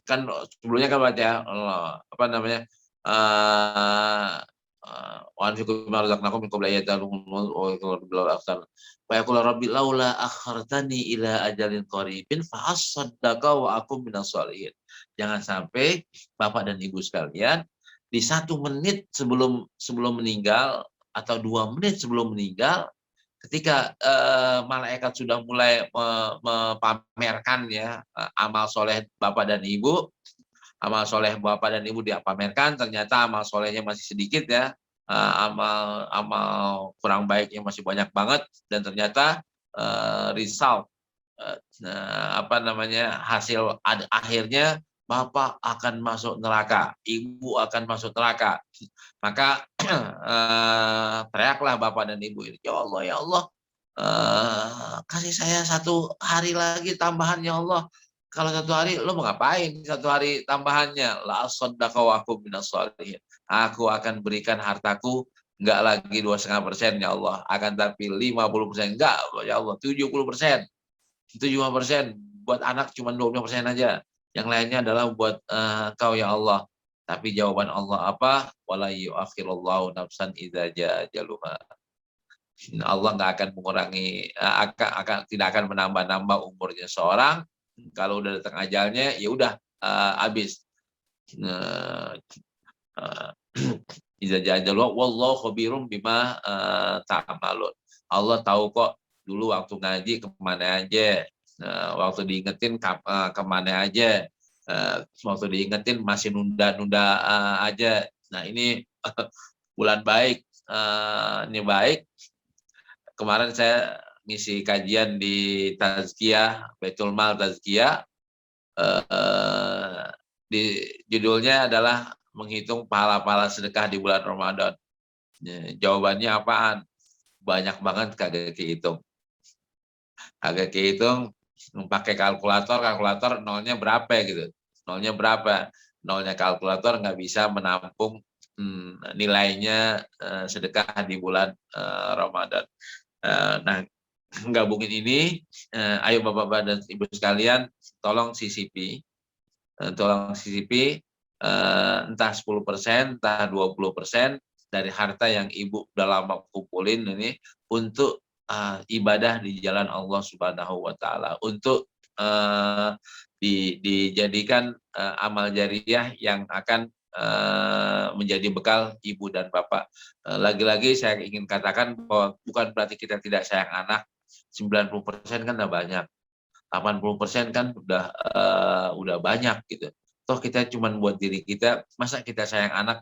Kan sebelumnya kan baca wa anfiqu mimma razaqnakum min qabli wa yaqulu rabbi laula akhartani ila ajalin qaribin fa asaddaqa wa akum minas shalihin. Jangan sampai Bapak dan Ibu sekalian di 1 menit sebelum meninggal atau 2 menit sebelum meninggal, ketika malaikat sudah mulai mempamerkan ya amal soleh Bapak dan Ibu, dia pamerkan, ternyata amal solehnya masih sedikit ya, amal kurang baiknya masih banyak banget, dan ternyata result hasil akhirnya Bapak akan masuk neraka, Ibu akan masuk neraka. Maka teriaklah Bapak dan Ibu ini, ya Allah, kasih saya 1 hari lagi tambahan ya Allah. Kalau 1 hari, lo mau ngapain 1 hari tambahannya? La asaddaqa wa akum minas shalihin. Aku akan berikan hartaku, enggak lagi 2,5% ya Allah, akan tapi 50%, enggak ya Allah, 70%. 75% buat anak cuma 20% aja. Yang lainnya adalah buat kau ya Allah. Tapi jawaban Allah apa? Wala yu'akhirullahu nafsan idza jaa ajaluha. Allah nggak akan mengurangi, tidak akan menambah-nambah umurnya seorang. Kalau udah datang ajalnya, ya udah habis. Iza jajalwa wallahu khabirum bima ta'malun. Allah tahu kok dulu waktu ngaji kemana aja, waktu diingetin kemana aja, waktu diingetin masih nunda-nunda aja. Nah ini bulan baik, ini baik. Kemarin saya ngisi kajian di Tazkiyah, Baitul Mal Tazkiyah. Di judulnya adalah menghitung pahala-pahala sedekah di bulan Ramadan. Jawabannya apaan? Banyak banget kagak kehitung. Kagak kehitung, pakai kalkulator nolnya berapa gitu. Nolnya berapa? Nolnya kalkulator nggak bisa menampung nilainya sedekah di bulan Ramadan. Nah, gabungin ini, ayo Bapak-bapak dan Ibu sekalian, tolong CCP, entah 10%, entah 20% dari harta yang Ibu udah lama kumpulin ini untuk ibadah di jalan Allah Subhanahu wa Ta'ala, untuk dijadikan amal jariah yang akan menjadi bekal ibu dan bapak. Lagi-lagi saya ingin katakan bahwa bukan berarti kita tidak sayang anak. 90% kan udah banyak, 80% kan udah banyak gitu. Toh kita cuma buat diri kita, masa kita sayang anak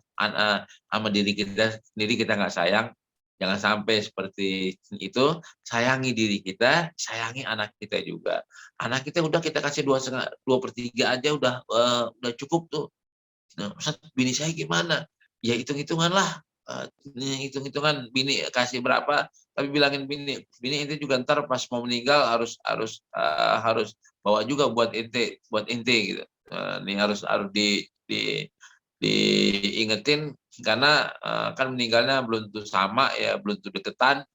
sama diri kita sendiri kita nggak sayang? Jangan sampai seperti itu. Sayangi diri kita, sayangi anak kita juga. Anak kita udah kita kasih 2/3 aja udah cukup tuh. Nah, Ustaz, bini saya gimana? Ya hitung-hitungan lah. Hitung-hitungan bini kasih berapa, tapi bilangin bini itu juga ntar pas mau meninggal harus bawa juga buat ente gitu. Ini harus diingetin karena kan meninggalnya belum tentu sama ya, belum tentu deketan,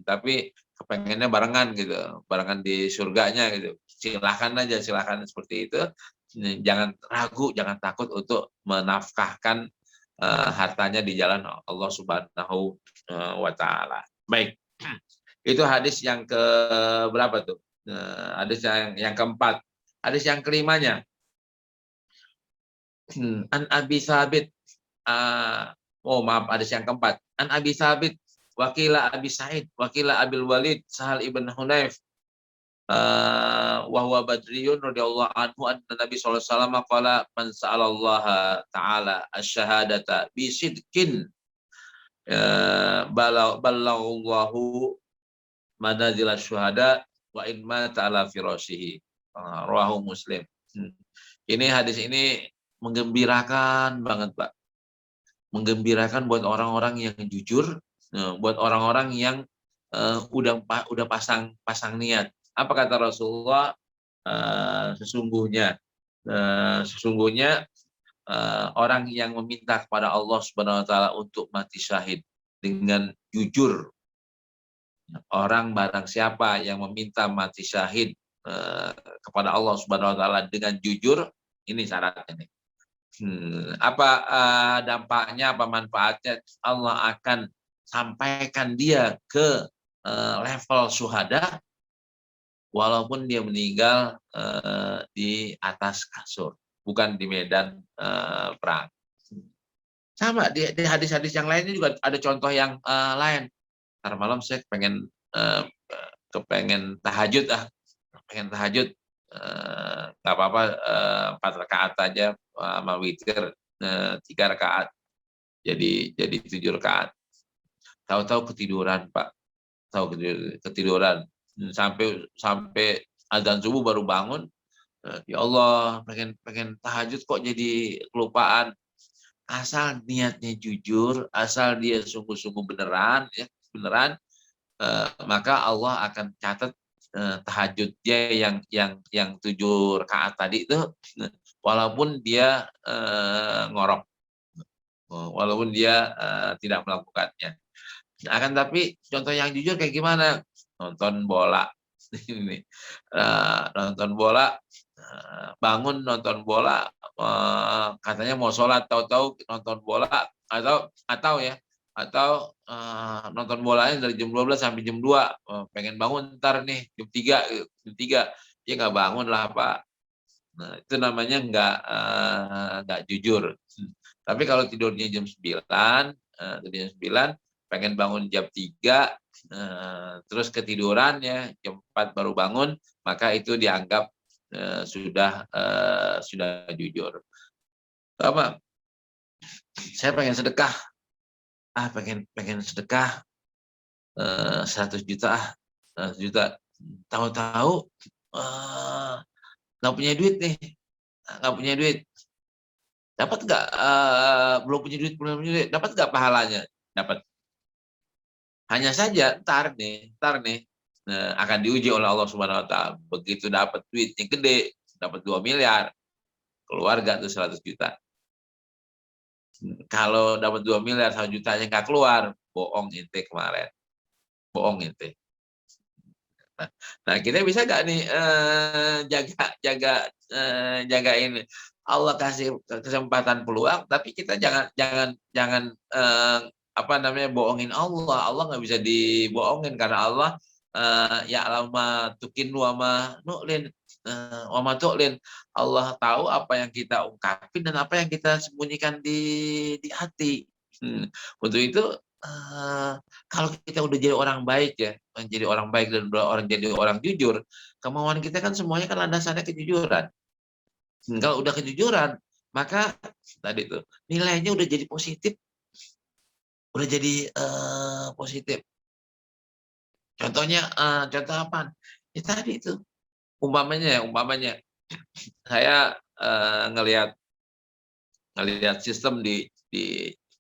tapi kepengennya barengan gitu, barengan di surganya gitu. Silahkan seperti itu. Jangan ragu, jangan takut untuk menafkahkan hartanya di jalan Allah Subhanahu wa Ta'ala. Baik, itu hadis yang ke berapa tuh? Hadis yang keempat. Hadis yang kelimanya. An Abi Sabit. Hadis yang keempat. An Abi Sabit, wakila Abi Sa'id, wakila Abil Walid, Sahal ibn Hunayf, wa huwa badriyun radhiyallahu anhu anna Nabi sallallahu alaihi wasallam qala man sa'alallaha ta'ala asy-syahadata bi sidqin balaghallahu manazil asy-syuhada wa in mata ala firashihi. Rawahu Muslim. Ini hadis ini menggembirakan banget, Pak. Menggembirakan buat orang-orang yang jujur, buat orang-orang yang udah pasang niat. Apa kata Rasulullah? Sesungguhnya orang yang meminta kepada Allah Subhanahu wa Ta'ala untuk mati syahid dengan jujur, orang barang siapa yang meminta mati syahid kepada Allah Subhanahu wa Ta'ala dengan jujur, ini syaratnya nih. Apa dampaknya, apa manfaatnya? Allah akan sampaikan dia ke level syuhada walaupun dia meninggal di atas kasur, bukan di medan perang. Sama di hadis-hadis yang lainnya juga ada contoh yang lain. Ntar malam saya kepengen tahajud nggak apa-apa, 4 rakaat aja sama witir 3 rakaat, jadi 7 rakaat. Tahu-tahu ketiduran, Pak. Ketiduran sampai azan subuh baru bangun. Ya Allah, pengen tahajud kok jadi kelupaan. Asal niatnya jujur, asal dia sungguh-sungguh beneran, maka Allah akan catat tahajudnya yang 7 rakaat tadi itu, walaupun dia ngorok, walaupun dia tidak melakukannya. Akan tapi contoh yang jujur kayak gimana? Nonton bola. Nonton bola, bangun nonton bola, katanya mau sholat, tahu-tahu nonton bola, atau ya atau nonton bolanya dari jam 12 sampai jam 2, pengen bangun ntar nih jam 3, dia nggak bangun lah Pak. Nah, itu namanya nggak jujur. Tapi kalau tidurnya jam 9, pengen bangun jam 3, terus ketiduran ya jam 4 baru bangun, maka itu dianggap sudah jujur. Apa? Saya pengen sedekah. Pengen sedekah 100 juta, 100 juta. Tahu-tahu nggak punya duit nih, nggak punya duit. Dapat nggak? Belum punya duit, dapat nggak pahalanya? Dapat. Hanya saja ntar nih akan diuji oleh Allah Subhanahu Wa Taala. Begitu dapat duitnya gede, dapat 2 miliar, keluarga tuh 100 juta. Kalau dapat 2 miliar, 1 jutanya nggak keluar, bohong ente kemarin, bohong ente. Nah, kita bisa nggak nih jaga ini? Allah kasih kesempatan peluang, tapi kita jangan bohongin Allah. Allah nggak bisa dibohongin karena Allah ya'lamu tukinnu wa ma nu'lin wa ma tu'lin. Allah tahu apa yang kita ungkapin dan apa yang kita sembunyikan di hati. Untuk itu kalau kita udah jadi orang baik ya, menjadi orang baik dan jadi orang jujur, kemauan kita kan semuanya kan landasannya kejujuran. Kalau udah kejujuran, maka tadi tuh nilainya udah jadi positif, udah jadi positif. Contohnya, contoh apa? Ya tadi itu, umpamanya saya ngelihat sistem di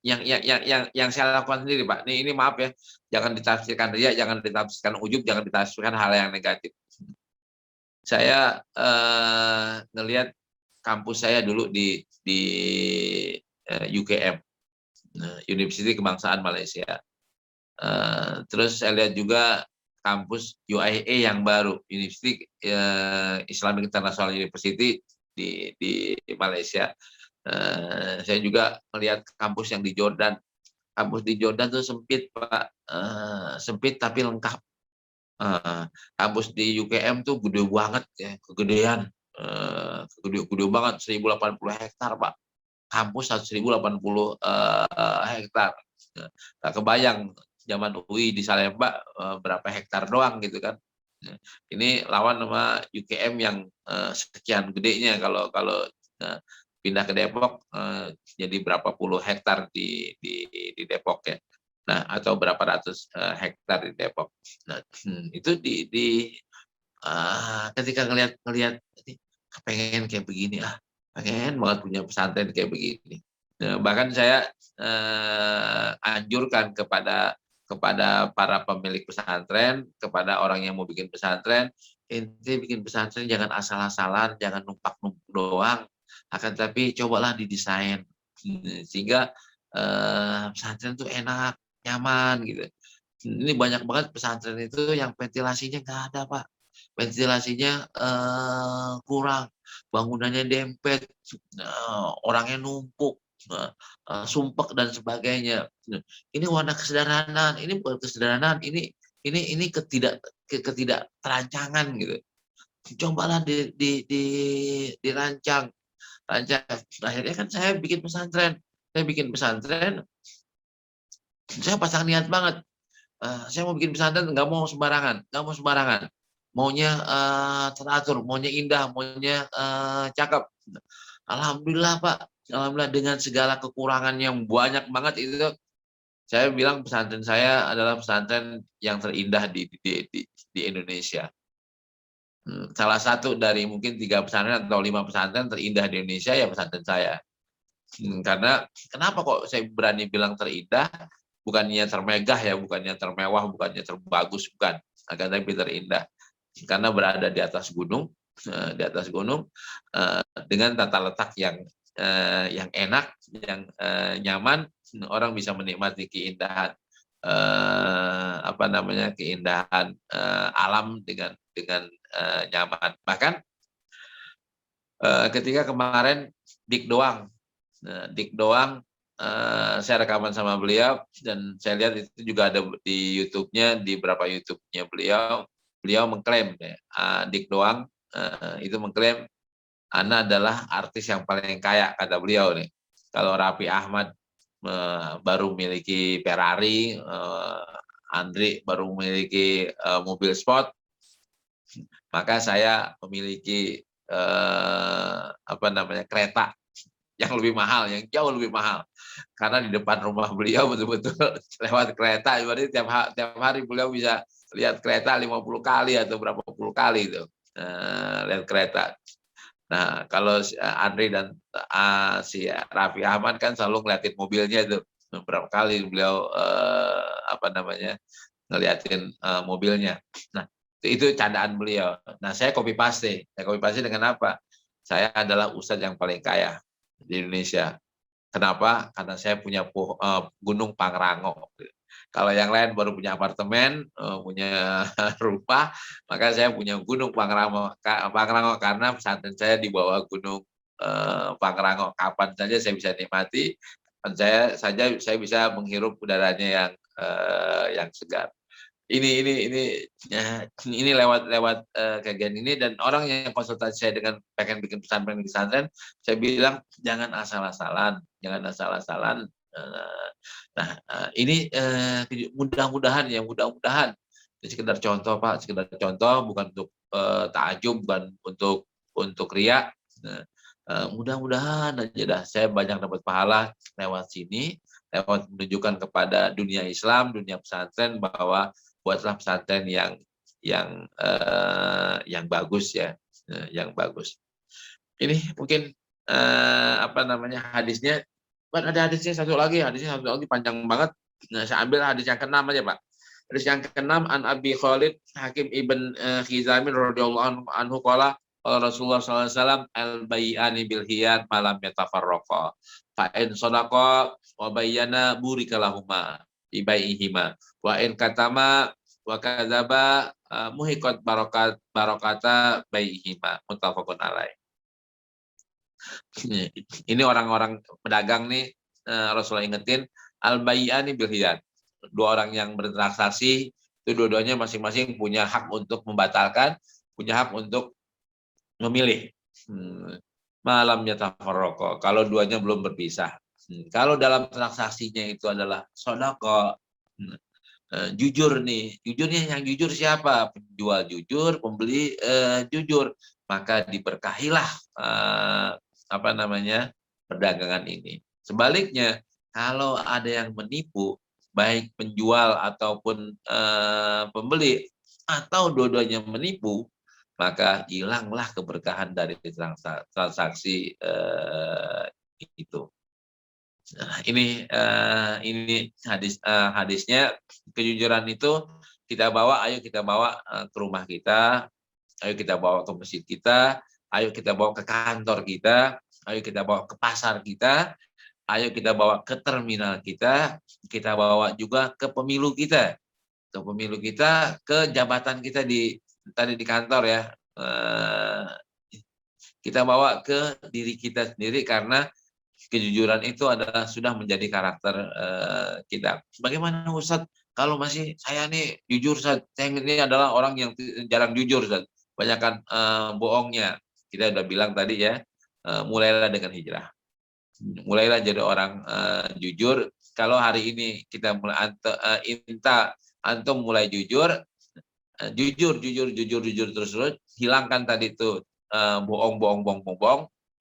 yang saya lakukan sendiri, Pak. Ini maaf ya, jangan ditafsirkan ria, jangan ditafsirkan ujub, jangan ditafsirkan hal yang negatif. Saya ngelihat kampus saya dulu di UKM, University Kebangsaan Malaysia. Terus saya lihat juga kampus UIA yang baru, University Islamic International University di Malaysia. Saya juga melihat kampus yang di Jordan. Kampus di Jordan tuh sempit, Pak. Sempit tapi lengkap. Kampus di UKM tuh gede banget ya, kegedean. Gede banget, 1080 hektar, Pak. Kampus 1080 hektar. Nggak kebayang zaman UI di Salemba berapa hektar doang gitu kan. Ini lawan sama UKM yang sekian gedenya. Kalau pindah ke Depok jadi berapa puluh hektar di Depok ya. Nah, atau berapa ratus hektar di Depok. Nah, itu ketika ngelihat pengen kayak begini, pengen banget punya pesantren kayak begini. Nah, bahkan saya anjurkan kepada para pemilik pesantren, kepada orang yang mau bikin pesantren, ente bikin pesantren jangan asal-asalan, jangan numpak-numpuk doang, akan tapi cobalah didesain sehingga pesantren itu enak, nyaman gitu. Ini banyak banget pesantren itu yang ventilasinya nggak ada, Pak. Ventilasinya kurang, bangunannya dempet, orangnya numpuk, sumpek dan sebagainya. Ini warna kesederhanaan, ini bukan kesederhanaan, ini ketidakterancangan gitu. Cobalah dirancang. Akhirnya kan saya bikin pesantren. Saya pasang niat banget. Saya mau bikin pesantren nggak mau sembarangan. Maunya teratur, maunya indah, maunya cakep. Alhamdulillah, Pak. Alhamdulillah dengan segala kekurangan yang banyak banget itu, saya bilang pesantren saya adalah pesantren yang terindah di Indonesia. Salah satu dari mungkin 3 pesantren atau 5 pesantren terindah di Indonesia ya pesantren saya. Karena kenapa kok saya berani bilang terindah? Bukannya termegah ya, bukannya termewah, bukannya terbagus, bukan. Akan tapi terindah. Karena berada di atas gunung, dengan tata letak yang enak, yang nyaman, orang bisa menikmati keindahan keindahan alam dengan nyaman. Bahkan ketika kemarin Dik Doang saya rekaman sama beliau dan saya lihat itu juga ada di YouTube-nya, di beberapa YouTube-nya beliau mengklaim Dik Doang itu mengklaim Ana adalah artis yang paling kaya, kata beliau nih. Kalau Raffi Ahmad baru memiliki Ferrari, Andri baru memiliki mobil sport, maka saya memiliki kereta yang lebih mahal, yang jauh lebih mahal. Karena di depan rumah beliau betul-betul lewat kereta, berarti tiap hari beliau bisa lihat kereta 50 kali atau berapa puluh kali itu. Lihat kereta. Nah, kalau Andri dan si Raffi Ahmad kan selalu ngeliatin mobilnya itu. Beberapa kali beliau ngeliatin mobilnya. Nah, itu candaan beliau. Nah, saya copy paste. Saya copy paste dengan apa? Saya adalah ustadz yang paling kaya di Indonesia. Kenapa? Karena saya punya Gunung Pangrango. Kalau yang lain baru punya apartemen, punya rumah, maka saya punya Gunung Pangrango karena pesantren saya di bawah Gunung Pangrango. Kapan saja saya bisa nikmati, kapan saya bisa menghirup udaranya yang segar. Ini lewat kajian ini, dan orang yang konsultasi saya dengan pengen bikin pesantren, saya bilang jangan asal-asalan. Nah, ini mudah-mudahan ini sekedar contoh, Pak, sekedar contoh, bukan untuk ta'ajub, bukan untuk riya. Mudah-mudahan aja dah saya banyak dapat pahala lewat sini, lewat menunjukkan kepada dunia Islam, dunia pesantren, bahwa buatlah pesantren yang bagus ya, yang bagus. Ini mungkin hadisnya. Ada hadisnya satu lagi panjang banget. Nah, saya ambil hadis yang ke-6 aja, Pak. Hadis yang ke-6, an Abi Khalid Hakim ibn Khizamin radhiyallahu anhu qala Rasulullah SAW al-bayyani bil hiyat malam yatafarraqa fa in sadaqa wa bayyana burika lahuma bi bai'ihima wa in katama wa kadzaba muhiqat barakata bai'ihima muttafaqun alaih. Ini orang-orang pedagang nih, Rasulullah ingetin al-bayyani bil hiyat. Dua orang yang bertransaksi itu dua-duanya masing-masing punya hak untuk membatalkan, punya hak untuk memilih. Malam yatafarraqa, kalau duanya belum berpisah. Kalau dalam transaksinya itu adalah sedekah, jujur nih, jujurnya yang jujur siapa? Penjual jujur, pembeli jujur, maka diberkahilah perdagangan ini. Sebaliknya, kalau ada yang menipu, baik penjual ataupun pembeli, atau dua-duanya menipu, maka hilanglah keberkahan dari transaksi itu. Nah, ini hadisnya. Kejujuran itu kita bawa, ayo kita bawa ke rumah kita, ayo kita bawa ke masjid kita, ayo kita bawa ke kantor kita, ayo kita bawa ke pasar kita, ayo kita bawa ke terminal kita bawa juga ke pemilu kita, ke jabatan kita tadi di kantor ya. Kita bawa ke diri kita sendiri, karena kejujuran itu adalah sudah menjadi karakter kita. Bagaimana Ustadz kalau masih saya nih jujur, Ustadz, saya ini adalah orang yang jarang jujur, Ustadz, banyakkan bohongnya. Kita udah bilang tadi ya, mulailah dengan hijrah, mulailah jadi orang jujur. Kalau hari ini kita mulai antum mulai jujur terus, hilangkan tadi itu bohong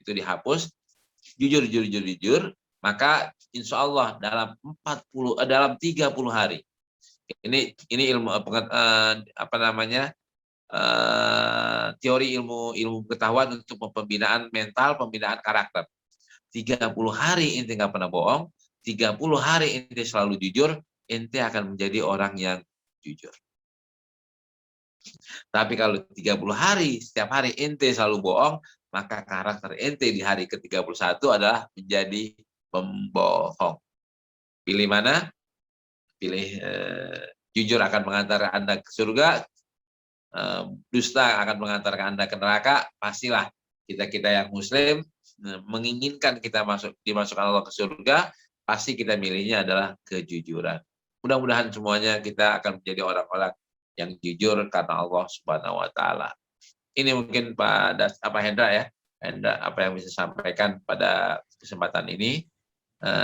itu dihapus, jujur, maka insya Allah dalam 30 hari, ini ilmu teori ilmu pengetahuan untuk pembinaan mental, pembinaan karakter. 30 hari ente nggak pernah bohong, 30 hari ente selalu jujur, ente akan menjadi orang yang jujur. Tapi kalau 30 hari, setiap hari ente selalu bohong, maka karakter ente di hari ke-31 adalah menjadi pembohong. Pilih mana? Pilih jujur akan mengantarkan Anda ke surga, dusta akan mengantarkan Anda ke neraka. Pastilah kita yang muslim menginginkan kita dimasukkan Allah ke surga, pasti kita milihnya adalah kejujuran. Mudah-mudahan semuanya kita akan menjadi orang-orang yang jujur karena Allah Subhanahu wa taala. Ini mungkin Pak Hendra ya. Hendra, apa yang bisa sampaikan pada kesempatan ini.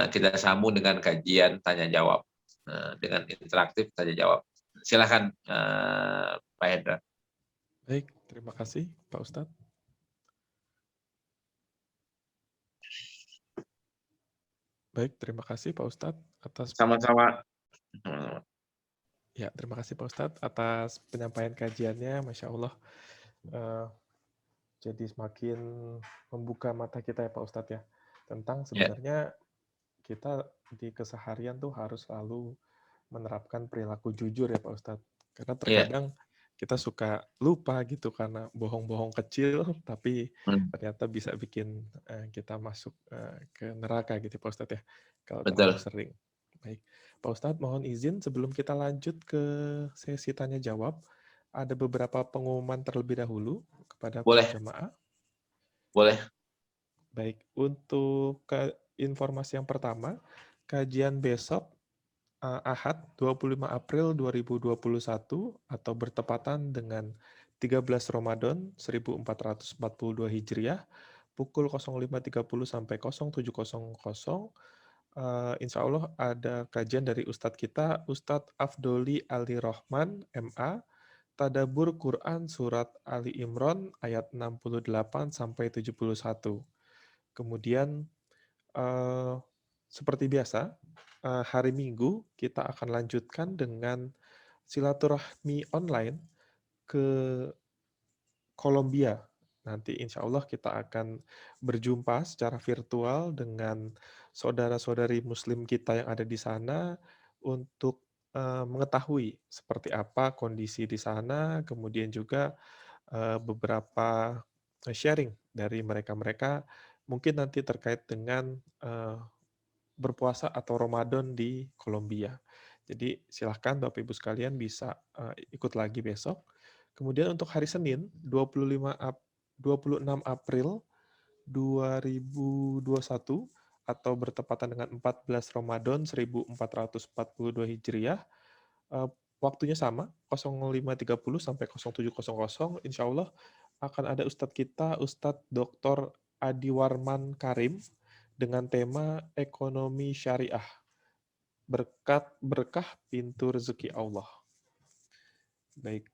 Kita sambung dengan kajian tanya jawab dengan interaktif tanya jawab. Silakan Pak Hendra.
Baik, terima kasih Pak Ustadz. Baik, terima kasih Pak Ustadz atas
Sama-sama.
Ya, terima kasih Pak Ustadz atas penyampaian kajiannya, Masya Allah. Jadi semakin membuka mata kita ya Pak Ustadz ya, tentang sebenarnya kita di keseharian tuh harus selalu menerapkan perilaku jujur ya Pak Ustadz. Karena terkadang kita suka lupa gitu karena bohong-bohong kecil, tapi ternyata bisa bikin kita masuk ke neraka gitu Pak Ustadz ya, kalau terlalu sering. Baik, Pak Ustadz mohon izin sebelum kita lanjut ke sesi tanya jawab, ada beberapa pengumuman terlebih dahulu kepada para jemaah.
Boleh.
Baik, untuk informasi yang pertama, kajian besok Ahad 25 April 2021 atau bertepatan dengan 13 Ramadan 1442 Hijriah pukul 05.30 sampai 07.00. Insya Allah ada kajian dari Ustadz kita, Ustadz Afdoli Ali Rohman, MA, Tadabbur Quran Surat Ali Imran ayat 68 sampai 71. Kemudian seperti biasa, hari Minggu kita akan lanjutkan dengan silaturahmi online ke Kolombia. Nanti insya Allah kita akan berjumpa secara virtual dengan saudara-saudari Muslim kita yang ada di sana untuk mengetahui seperti apa kondisi di sana, kemudian juga beberapa sharing dari mereka-mereka mungkin nanti terkait dengan berpuasa atau Ramadan di Kolombia. Jadi silahkan Bapak Ibu sekalian bisa ikut lagi besok. Kemudian untuk hari Senin 26 April 2021 atau bertepatan dengan 14 Ramadan 1442 Hijriah, waktunya sama 05.30 sampai 07.00. Insya Allah akan ada Ustadz kita, Ustadz Dr. Adi Warman Karim dengan tema ekonomi syariah, berkah pintu rezeki Allah. Baik,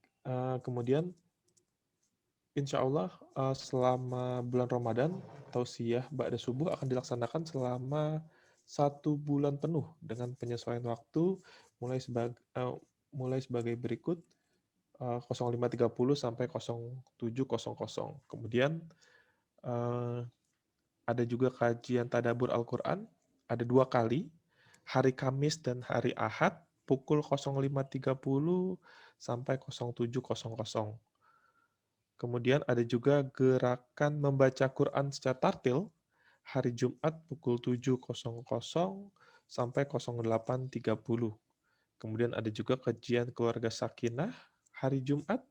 kemudian insya Allah selama bulan Ramadan, tausiyah ba'da subuh akan dilaksanakan selama 1 bulan penuh dengan penyesuaian waktu mulai sebagai berikut 05.30 sampai 07.00. Kemudian ada juga kajian tadabbur Al-Quran, ada 2 kali, hari Kamis dan hari Ahad, pukul 05.30 sampai 07.00. Kemudian ada juga gerakan membaca Quran secara tartil, hari Jumat pukul 7.00 sampai 08.30. Kemudian ada juga kajian keluarga sakinah, hari Jumat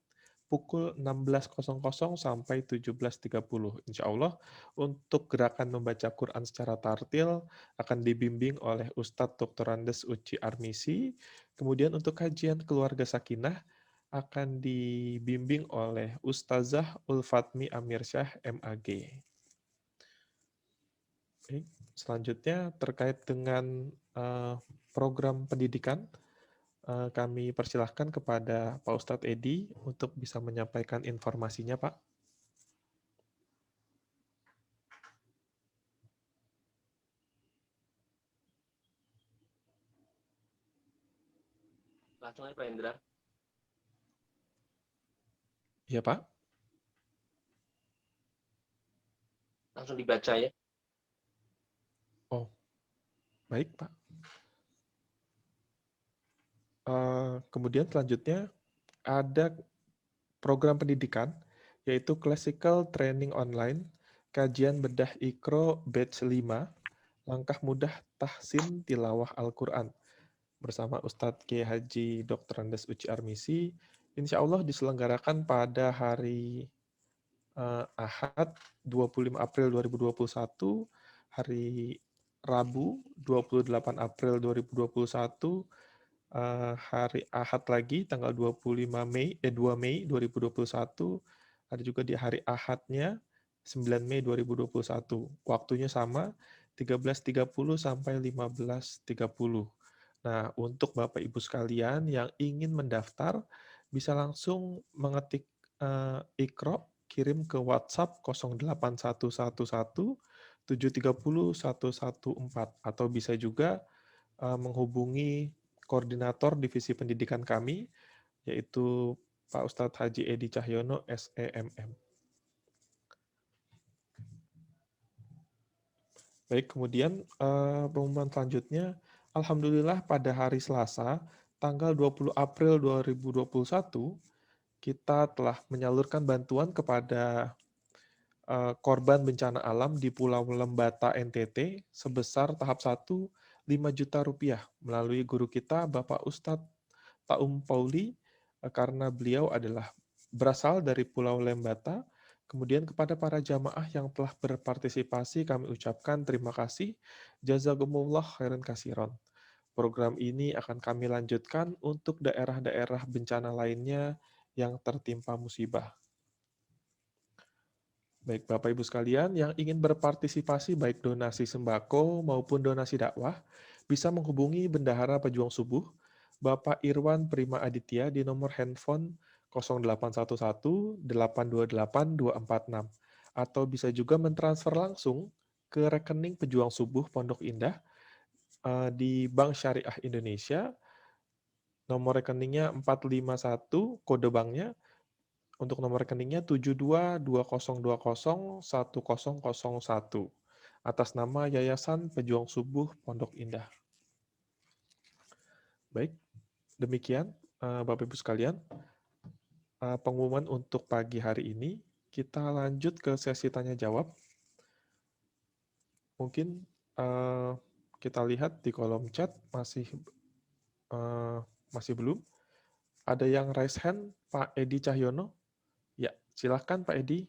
pukul 16.00 sampai 17.30. Insya Allah untuk gerakan membaca Quran secara tartil akan dibimbing oleh Ustadz Dr. Andes Uci Armisi. Kemudian untuk kajian keluarga sakinah akan dibimbing oleh Ustazah Ulfatmi Amirsyah MAG. Selanjutnya terkait dengan program pendidikan, kami persilahkan kepada Pak Ustadz Edi untuk bisa menyampaikan informasinya, Pak.
Langsung aja Pak Hendra.
Iya, Pak.
Langsung dibaca ya.
Oh, baik, Pak. Kemudian selanjutnya ada program pendidikan, yaitu Classical Training Online, kajian bedah Iqra Batch 5, langkah mudah tahsin tilawah Al-Quran, bersama Ustadz Kiai Haji Dr. Andes Uci Armisi, insya Allah diselenggarakan pada hari Ahad 25 April 2021, hari Rabu 28 April 2021, hari Ahad lagi tanggal 2 Mei 2021, ada juga di hari Ahadnya 9 Mei 2021. Waktunya sama 13.30 sampai 15.30. Nah, untuk Bapak Ibu sekalian yang ingin mendaftar bisa langsung mengetik Iqra, kirim ke WhatsApp 08111 730 114, atau bisa juga menghubungi koordinator divisi pendidikan kami, yaitu Pak Ustadz Haji Edi Cahyono, SEMM. Baik, kemudian pengumuman selanjutnya, alhamdulillah pada hari Selasa, tanggal 20 April 2021, kita telah menyalurkan bantuan kepada korban bencana alam di Pulau Lembata, NTT, sebesar tahap 1, 5 juta rupiah, melalui guru kita, Bapak Ustadz Taum Pauli, karena beliau adalah berasal dari Pulau Lembata. Kemudian kepada para jamaah yang telah berpartisipasi, kami ucapkan terima kasih. Jazakumullah khairan kasiron. Program ini akan kami lanjutkan untuk daerah-daerah bencana lainnya yang tertimpa musibah. Baik, Bapak Ibu sekalian, yang ingin berpartisipasi baik donasi sembako maupun donasi dakwah, bisa menghubungi Bendahara Pejuang Subuh, Bapak Irwan Prima Aditya di nomor handphone 0811 828 246, atau bisa juga mentransfer langsung ke rekening Pejuang Subuh Pondok Indah di Bank Syariah Indonesia, nomor rekeningnya 451, kode banknya, untuk nomor rekeningnya 7220201001, atas nama Yayasan Pejuang Subuh Pondok Indah. Baik, demikian Bapak Ibu sekalian, pengumuman untuk pagi hari ini. Kita lanjut ke sesi tanya jawab. Mungkin kita lihat di kolom chat masih belum. Ada yang raise hand, Pak Edi Cahyono. Ya, silahkan Pak Edi,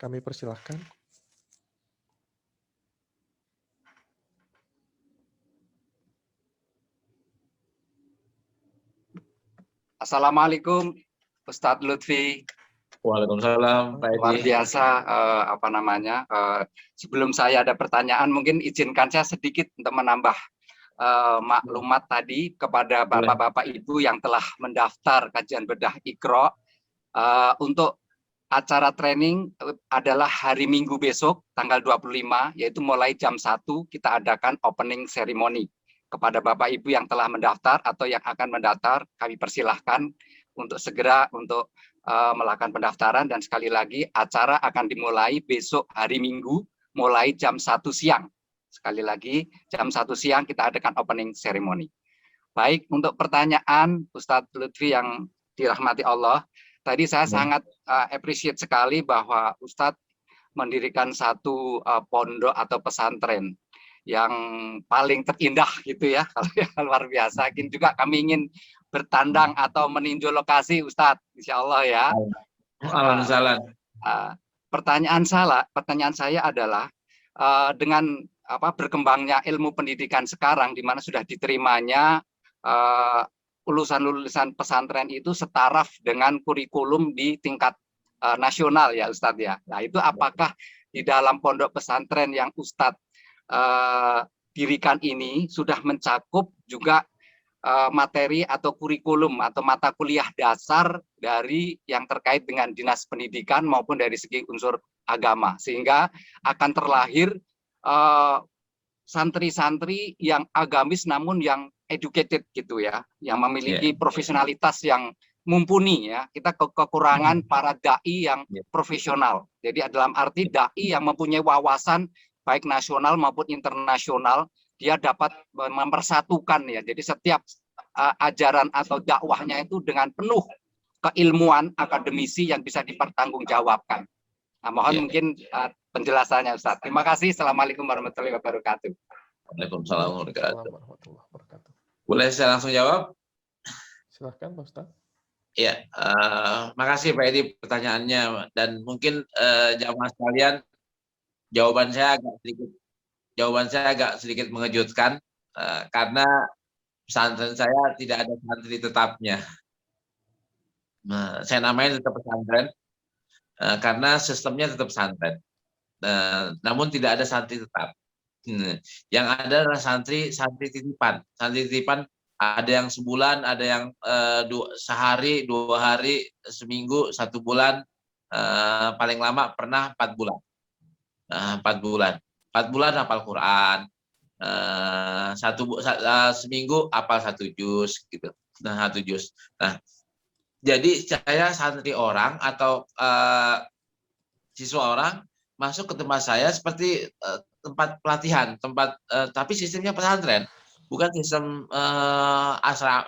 kami persilahkan.
Assalamualaikum, Ustadz Lutfi.
Waalaikumsalam, Pak Edi.
Luar biasa, sebelum saya ada pertanyaan, mungkin izinkan saya sedikit untuk menambah maklumat tadi kepada Bapak-Bapak Ibu yang telah mendaftar kajian bedah Iqra. Untuk acara training adalah hari Minggu besok, tanggal 25, yaitu mulai jam 1 kita adakan opening ceremony. Kepada Bapak Ibu yang telah mendaftar atau yang akan mendaftar, kami persilahkan untuk segera untuk melakukan pendaftaran, dan sekali lagi acara akan dimulai besok hari Minggu mulai jam 1 siang. Sekali lagi jam 1 siang kita adakan opening ceremony. Baik, untuk pertanyaan Ustadz Lutfi yang dirahmati Allah, tadi saya sangat appreciate sekali bahwa Ustadz mendirikan satu pondok atau pesantren yang paling terindah gitu ya, kalau luar biasa. Mungkin juga kami ingin bertandang atau meninjau lokasi Ustadz, insya Allah ya.
Alhamdulillah.
Pertanyaan saya adalah dengan berkembangnya ilmu pendidikan sekarang, di mana sudah diterimanya lulusan-lulusan pesantren itu setaraf dengan kurikulum di tingkat nasional ya Ustadz ya. Nah itu apakah di dalam pondok pesantren yang Ustadz dirikan ini sudah mencakup juga materi atau kurikulum atau mata kuliah dasar dari yang terkait dengan dinas pendidikan maupun dari segi unsur agama, sehingga akan terlahir santri-santri yang agamis namun yang educated gitu ya, yang memiliki profesionalitas yang mumpuni ya. Kita kekurangan para dai yang profesional. Jadi dalam arti dai yang mempunyai wawasan baik nasional maupun internasional, dia dapat mempersatukan ya. Jadi setiap ajaran atau dakwahnya itu dengan penuh keilmuan akademisi yang bisa dipertanggungjawabkan. Nah, mohon mungkin penjelasannya Ustaz. Terima kasih. Assalamualaikum warahmatullahi wabarakatuh.
Waalaikumsalam warahmatullahi wabarakatuh. Boleh saya langsung jawab?
Silahkan Pak Ustaz.
Ya, makasih Pak Edi pertanyaannya, dan mungkin jamaah sekalian, jawaban saya agak sedikit jawaban saya agak sedikit mengejutkan karena pesantren saya tidak ada santri tetapnya. Saya namanya tetap pesantren karena sistemnya tetap pesantren. Namun tidak ada santri tetap. Yang ada adalah santri titipan. Santri titipan ada yang sebulan, ada yang sehari, 2 hari, seminggu, 1 bulan, paling lama pernah 4 bulan. 4 bulan. 4 bulan hafal Quran. Seminggu hafal 1 juz gitu. Nah, 1 juz. Nah, jadi saya santri orang atau siswa orang masuk ke tempat saya seperti tempat pelatihan, tapi sistemnya pesantren, bukan sistem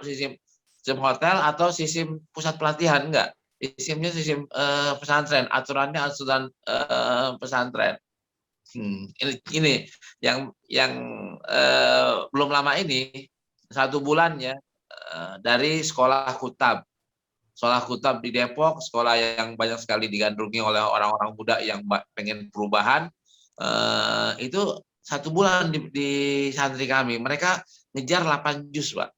sistem hotel atau sistem pusat pelatihan, enggak. Sistemnya sistem pesantren, aturannya aturan pesantren. Ini yang belum lama ini 1 bulannya dari sekolah Kutab. Sekolah Kutab di Depok, sekolah yang banyak sekali digandrungi oleh orang-orang muda yang pengen perubahan. Itu 1 bulan di santri kami. Mereka ngejar 8 juz, Pak.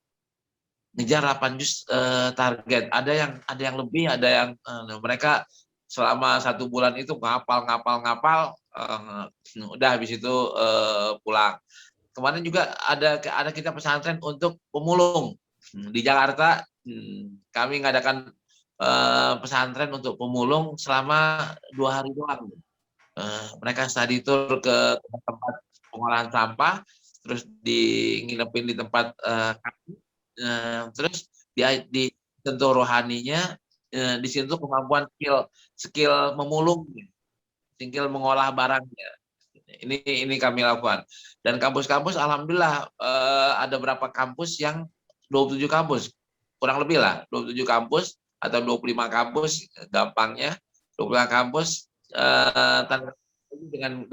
Ngejar 8 juz target. Ada yang lebih, ada yang mereka selama 1 bulan itu ngapal. Udah habis itu pulang. Kemarin juga ada kita pesantren untuk pemulung di Jakarta. Kami mengadakan pesantren untuk pemulung selama 2 hari doang. Mereka study tour ke tempat pengolahan sampah, terus nginepin di tempat kami, terus disentuh rohaninya, disentuh kemampuan skill memulung, skill mengolah barangnya. Ini kami lakukan. Dan kampus-kampus alhamdulillah ada berapa kampus yang 27 kampus, kurang lebih lah 27 kampus atau 25 kampus gampangnya, 25 kampus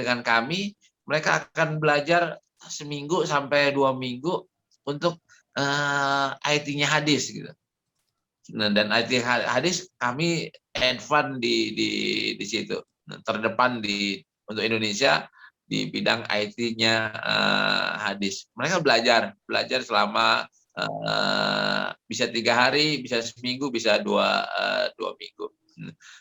dengan kami, mereka akan belajar seminggu sampai 2 minggu untuk IT-nya hadis gitu. Nah, dan IT hadis kami advance di situ, terdepan untuk Indonesia di bidang IT-nya hadis. Mereka belajar selama bisa 3 hari, bisa seminggu, bisa 2 minggu.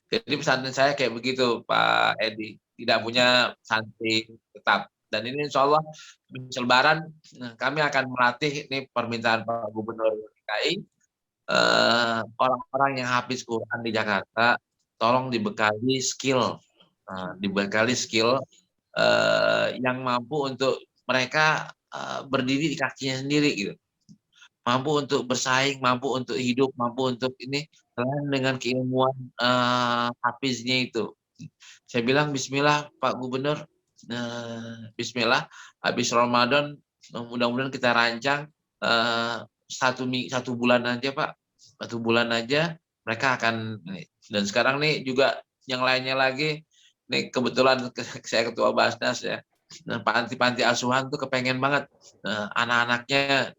Jadi pesantren saya kayak begitu, Pak Edi, tidak punya santri tetap. Dan ini insya Allah Lebaran kami akan melatih, ini permintaan Pak Gubernur DKI, orang-orang yang habis Quran di Jakarta, tolong dibekali skill yang mampu untuk mereka berdiri di kakinya sendiri gitu. Mampu untuk bersaing, mampu untuk hidup, mampu untuk ini dengan keilmuan hafiznya itu. Saya bilang Bismillah Pak Gubernur, Bismillah habis Ramadan mudah-mudahan kita rancang 1 bulan aja Pak, 1 bulan aja mereka akan. Dan sekarang nih juga yang lainnya lagi, nih kebetulan saya ketua Basnas ya. Nah, panti-panti asuhan tuh kepengen banget anak-anaknya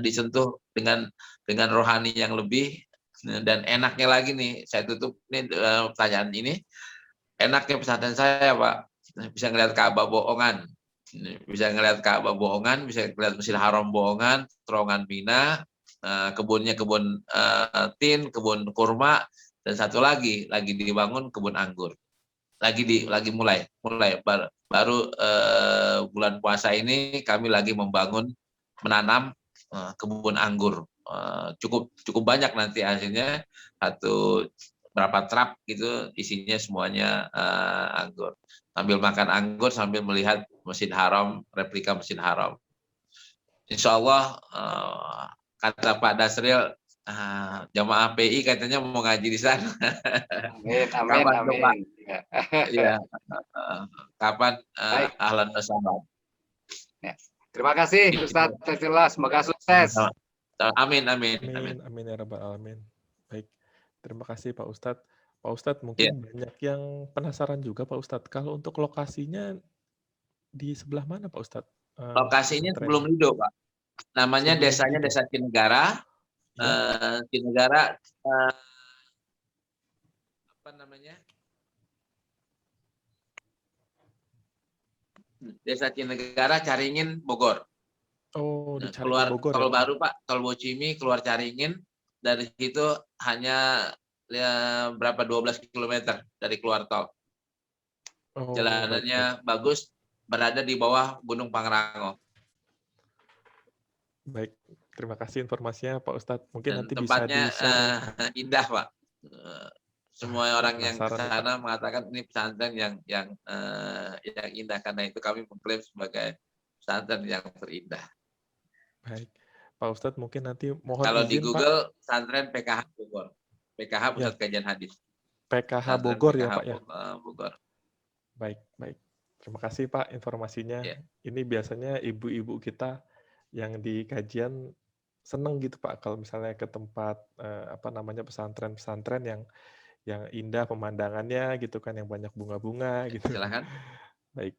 disentuh dengan rohani yang lebih. Dan enaknya lagi nih, saya tutup nih pertanyaan ini, enaknya pesantren saya Pak, bisa ngelihat Ka'bah bohongan, bisa ngelihat Ka'bah bohongan, bisa ngelihat Masjidil Haram bohongan, terowongan Mina, kebunnya kebun tin, kebun kurma, dan satu lagi dibangun kebun anggur. Lagi mulai baru bulan puasa ini kami lagi menanam kebun anggur, cukup banyak nanti hasilnya, berapa trap gitu isinya semuanya anggur, sambil makan anggur sambil melihat Masjid Haram, replika Masjid Haram. Insya Allah kata Pak Dasril, jamaah PI katanya mau ngaji di sana.
Amin.
Ya, kapan ahlan wa sahlan.
Ya. Terima kasih Ustadz Saifullah, semoga sukses.
Amin
ya rabbal alamin. Baik, terima kasih Pak Ustadz. Pak Ustadz mungkin banyak yang penasaran juga Pak Ustadz, kalau untuk lokasinya di sebelah mana Pak Ustadz?
Lokasinya sebelum Lido Pak, namanya desanya Desa Cinegara. Cinegara apa namanya? Desa Cinegara, Caringin, Bogor.
Oh, di
Nah,
Caringin
keluar
Bogor
tol
ya, Pak?
baru Pak, tol Bocimi, keluar Caringin. Dari situ hanya ya, berapa 12 km dari keluar tol.
Oh, baik, baik.
Jalanannya bagus, berada di bawah Gunung Pangrango.
Baik, terima kasih informasinya Pak Ustadz. Mungkin
Dan
nanti bisa
tempatnya
di-share.
indah Pak. Semua orang yang ke
Penasaran nih, Pak.
sana mengatakan ini pesantren yang indah, karena itu kami mengklaim sebagai pesantren yang terindah.
Baik, Pak Ustadz mungkin nanti mohon
Kalau di
izin Pak.
Google pesantren PKH Bogor, PKH Pusat
Ya,
Kajian Hadis.
PKH
Pesantren
Bogor ya
PKH
Pak ya.
Bogor.
Baik, baik. Terima kasih Pak informasinya.
Ya.
Ini biasanya ibu-ibu kita yang di kajian seneng gitu Pak kalau misalnya ke tempat apa namanya pesantren-pesantren yang indah pemandangannya gitu kan, yang banyak bunga-bunga gitu.
Silakan.
Baik,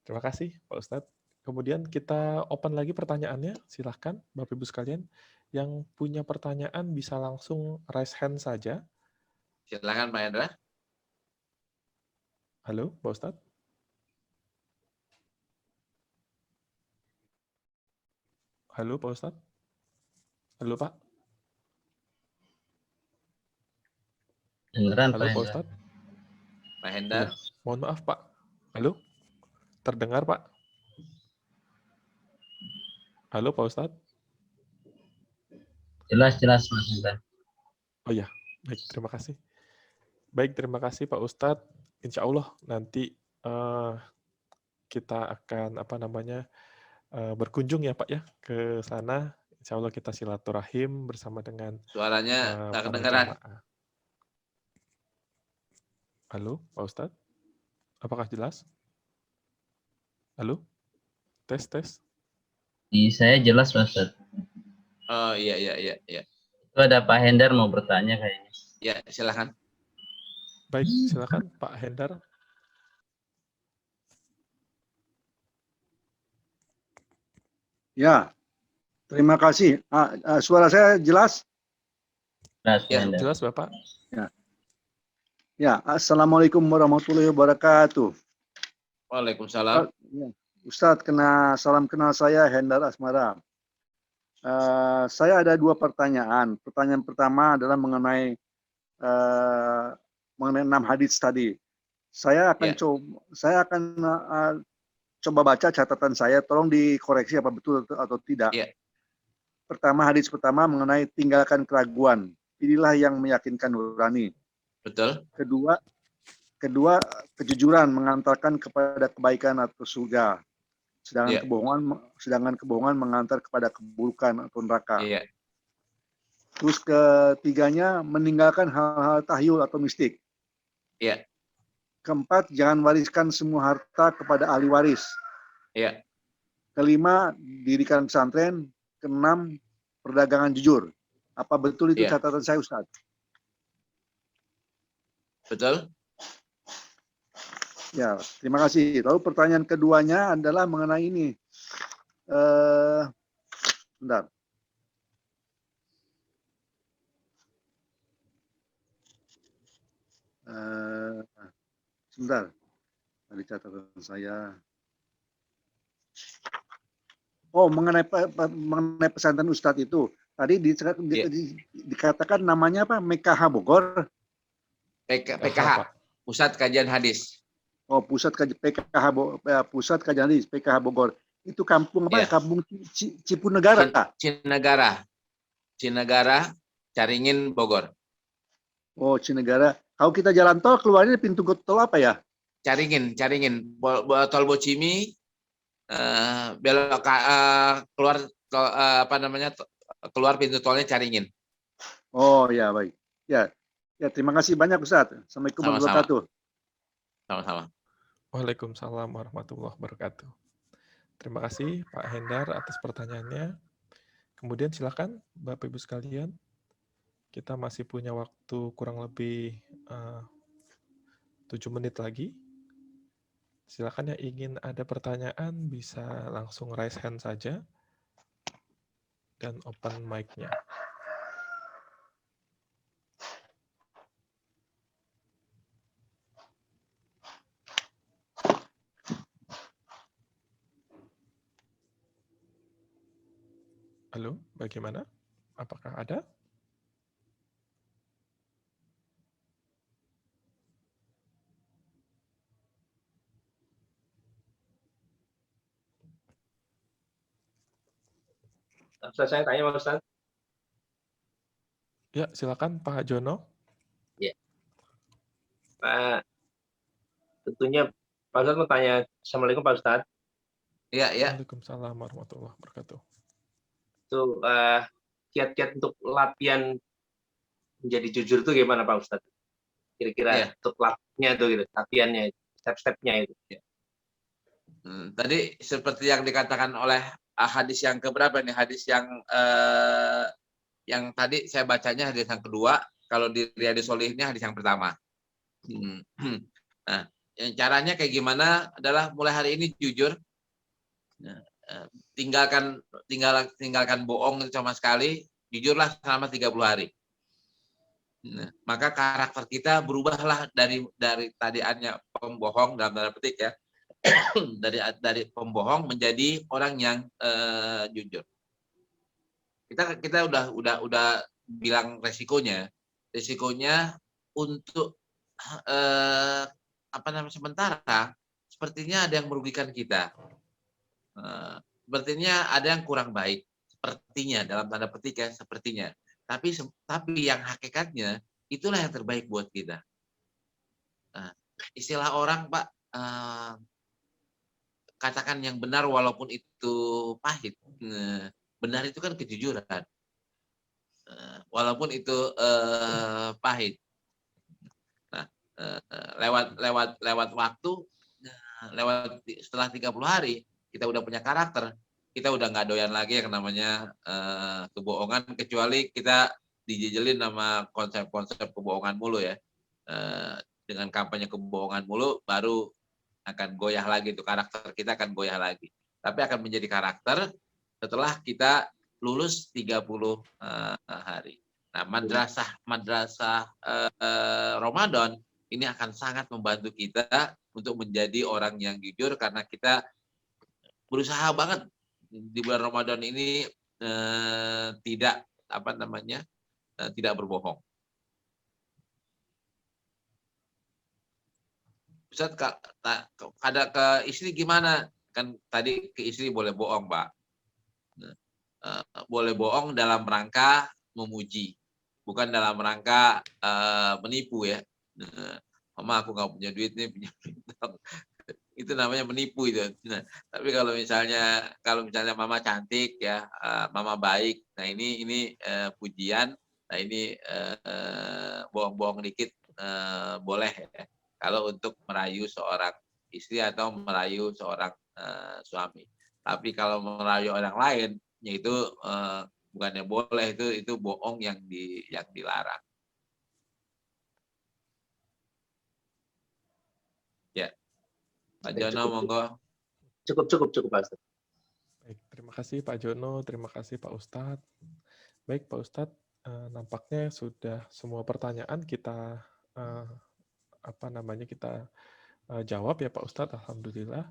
terima kasih Pak Ustadz. Kemudian kita open lagi pertanyaannya, silahkan Bapak Ibu sekalian. Yang punya pertanyaan bisa langsung raise hand saja.
Silakan Pak Hendra.
Halo Pak Ustadz. Halo Pak Ustadz. Halo Pak.
Dengeran,
Halo
Pak
Pak
Hendra.
Ustadz.
Pak Hendra.
Iya, mohon maaf Pak. Halo, terdengar Pak? Halo Pak Ustadz.
Jelas Mas Hendra.
Oh iya, baik, terima kasih. Baik, terima kasih Pak Ustadz. Insya Allah nanti kita akan apa namanya berkunjung ya Pak ya ke sana. Insya Allah kita silaturahim bersama dengan
Suaranya nggak
para
kedengeran.
jamaah. Halo Pak Ustadz, apakah jelas? Halo, tes.
Di saya jelas Mas Ustadz.
Oh iya.
Itu ada Pak Hendar mau bertanya kayaknya.
Ya, silakan.
Baik, silakan Pak Hendar.
Ya, terima kasih. Suara saya jelas?
Jelas, Pak
Ya,
Hendar.
Jelas Bapak?
Ya, Assalamualaikum warahmatullahi wabarakatuh.
Waalaikumsalam.
Ustadz, salam kenal saya Hendar Asmara. Saya ada dua pertanyaan. Pertanyaan pertama adalah mengenai 6 hadits tadi. Saya akan coba baca catatan saya. Tolong dikoreksi apa betul atau tidak.
Ya.
Hadits pertama mengenai tinggalkan keraguan. Inilah yang meyakinkan nurani.
Betul.
Kedua kejujuran mengantarkan kepada kebaikan atau surga. Sedangkan kebohongan mengantar kepada keburukan atau neraka.
Iya.
Terus ketiganya meninggalkan hal-hal tahyul atau mistik.
Iya.
Keempat, jangan wariskan semua harta kepada ahli waris.
Iya.
Kelima, dirikan pesantren. Keenam, perdagangan jujur. Apa betul itu catatan saya, Ustaz?
Betul.
Ya, terima kasih. Lalu pertanyaan keduanya adalah mengenai ini. Bentar. Sebentar. Tadi catatan saya. Oh, mengenai pesantren Ustadz itu. Tadi dikatakan namanya apa? PKH Bogor.
PKH, Pusat Kajian Hadis.
Oh, Pusat Kajian Hadis, PKH Bogor. Itu kampung apa? Kampung Cipunegara.
Cinegara, Caringin, Bogor.
Oh, Cinegara. Kalau kita jalan tol, keluarnya pintu tol apa ya?
Caringin. Tol Bocimi, belok keluar tol, keluar pintu tolnya Caringin.
Oh ya, baik. Ya, terima kasih banyak Ustaz. Assalamualaikum warahmatullahi wabarakatuh.
Sama-sama.
Waalaikumsalam warahmatullahi wabarakatuh. Terima kasih Pak Hendar atas pertanyaannya. Kemudian silakan Bapak Ibu sekalian. Kita masih punya waktu kurang lebih 7 menit lagi. Silakan yang ingin ada pertanyaan bisa langsung raise hand saja dan open mic-nya. bagaimana? Apakah ada?
Ustaz, saya tanya Pak Ustaz.
Ya, silakan Pak Jono.
Ya. Tentunya Pak Ustaz mau tanya. Assalamualaikum Pak Ustaz.
Iya, iya.
Waalaikumsalam warahmatullahi wabarakatuh.
Itu kiat-kiat untuk latihan menjadi jujur itu gimana Pak Ustaz? Kira-kira untuk latihannya itu gitu, latihannya, step-stepnya itu.
Tadi seperti yang dikatakan oleh hadis yang keberapa nih? Hadis yang tadi saya bacanya hadis yang kedua. Kalau di Riyadhus Shalihin hadis yang pertama. Nah, caranya kayak gimana adalah mulai hari ini jujur. Tinggalkan bohong sama sekali. Jujurlah selama 30 hari. Nah, maka karakter kita berubahlah dari tadiannya pembohong dalam tanda petik ya. dari pembohong menjadi orang yang jujur. Kita udah bilang resikonya untuk sementara sepertinya ada yang merugikan kita. Sepertinya ada yang kurang baik, sepertinya dalam tanda petik ya, sepertinya. Tapi yang hakikatnya itulah yang terbaik buat kita. Istilah orang Pak, katakan yang benar walaupun itu pahit. Benar itu kan kejujuran. Walaupun itu pahit. Nah, lewat waktu, setelah 30 hari kita udah punya karakter, kita udah nggak doyan lagi yang namanya kebohongan, kecuali kita dijejelin sama konsep-konsep kebohongan mulu ya. Dengan kampanye kebohongan mulu baru akan goyah lagi tuh, karakter kita akan goyah lagi. Tapi akan menjadi karakter setelah kita lulus 30 hari. Nah, madrasah Ramadan ini akan sangat membantu kita untuk menjadi orang yang jujur, karena kita berusaha banget di bulan Ramadan ini tidak tidak berbohong. Ustaz, ada ke istri gimana? Kan tadi ke istri boleh bohong, Pak. Boleh bohong dalam rangka memuji, bukan dalam rangka menipu ya. Mama, aku nggak punya duit nih, punya duit. Itu namanya menipu itu. Nah, tapi kalau misalnya mama cantik ya, mama baik, nah ini pujian, nah ini bohong-bohong dikit boleh ya. Kalau untuk merayu seorang istri atau merayu seorang suami. Tapi kalau merayu orang lain, yaitu bukannya boleh, itu bohong yang dilarang. Ya. Pak Jono, monggo.
Cukup Pak Ustaz.
Baik, terima kasih Pak Jono, terima kasih Pak Ustadz. Baik Pak Ustadz, nampaknya sudah semua pertanyaan kita kita jawab ya Pak Ustadz, alhamdulillah.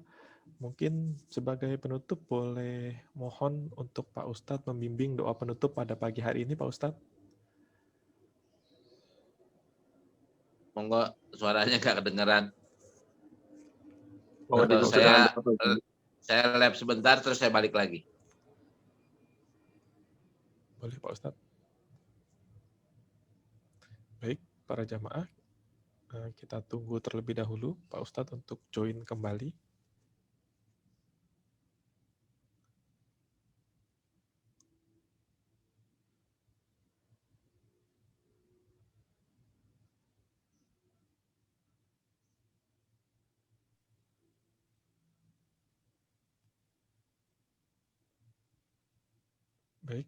Mungkin sebagai penutup boleh mohon untuk Pak Ustadz membimbing doa penutup pada pagi hari ini Pak Ustadz.
Monggo, suaranya nggak kedengeran.
Monggo
saya lab sebentar terus saya balik lagi.
Boleh Pak Ustadz. Baik, para jamaah, kita tunggu terlebih dahulu Pak Ustadz untuk join kembali. Baik.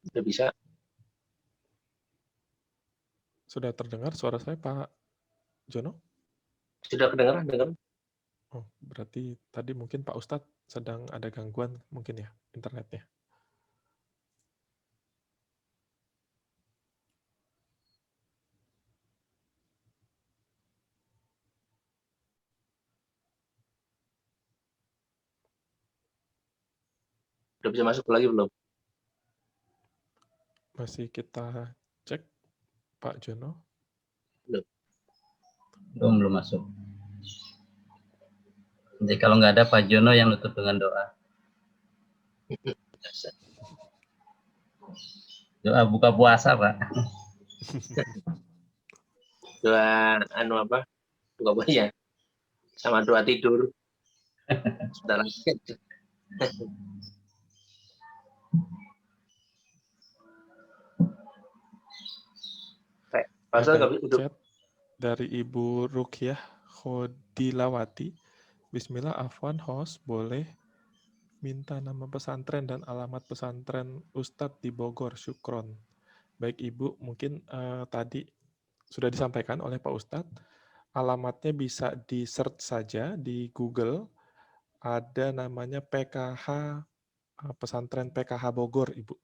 Sudah bisa.
Sudah terdengar suara saya Pak Jono?
Sudah kedengaran?
Oh, berarti tadi mungkin Pak Ustadz sedang ada gangguan mungkin ya internetnya.
Udah bisa masuk lagi belum?
Masih kita cek, Pak Jono.
Belum masuk. Jadi kalau nggak ada Pak Jono yang nutup dengan doa. Doa buka puasa, Pak.
Doa apa? Buka puasa sama doa tidur. Sudah lagi.
Ada chat dari Ibu Rukyah Khodilawati. Bismillah, Afwan host boleh minta nama pesantren dan alamat pesantren Ustadz di Bogor, syukron. Baik Ibu, mungkin tadi sudah disampaikan oleh Pak Ustadz. Alamatnya bisa di-search saja di Google. Ada namanya PKH, pesantren PKH Bogor, Ibu.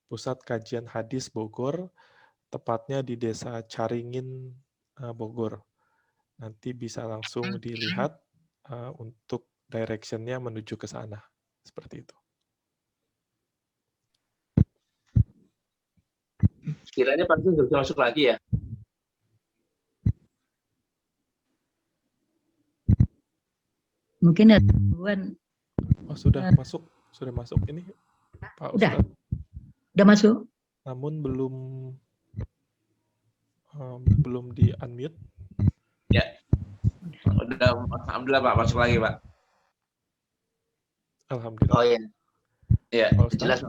Pusat Kajian Hadis Bogor, tepatnya di Desa Caringin, Bogor. Nanti bisa langsung dilihat untuk direction-nya menuju ke sana. Seperti itu.
Kiranya Pak Gun sudah masuk lagi ya?
Mungkin ada gangguan.
Oh, sudah masuk ini Pak Ustadz.
Udah masuk?
Namun belum di-unmute.
Ya. Udah, alhamdulillah Pak, masuk lagi Pak.
Alhamdulillah.
Oh iya.
Ya,
jelas.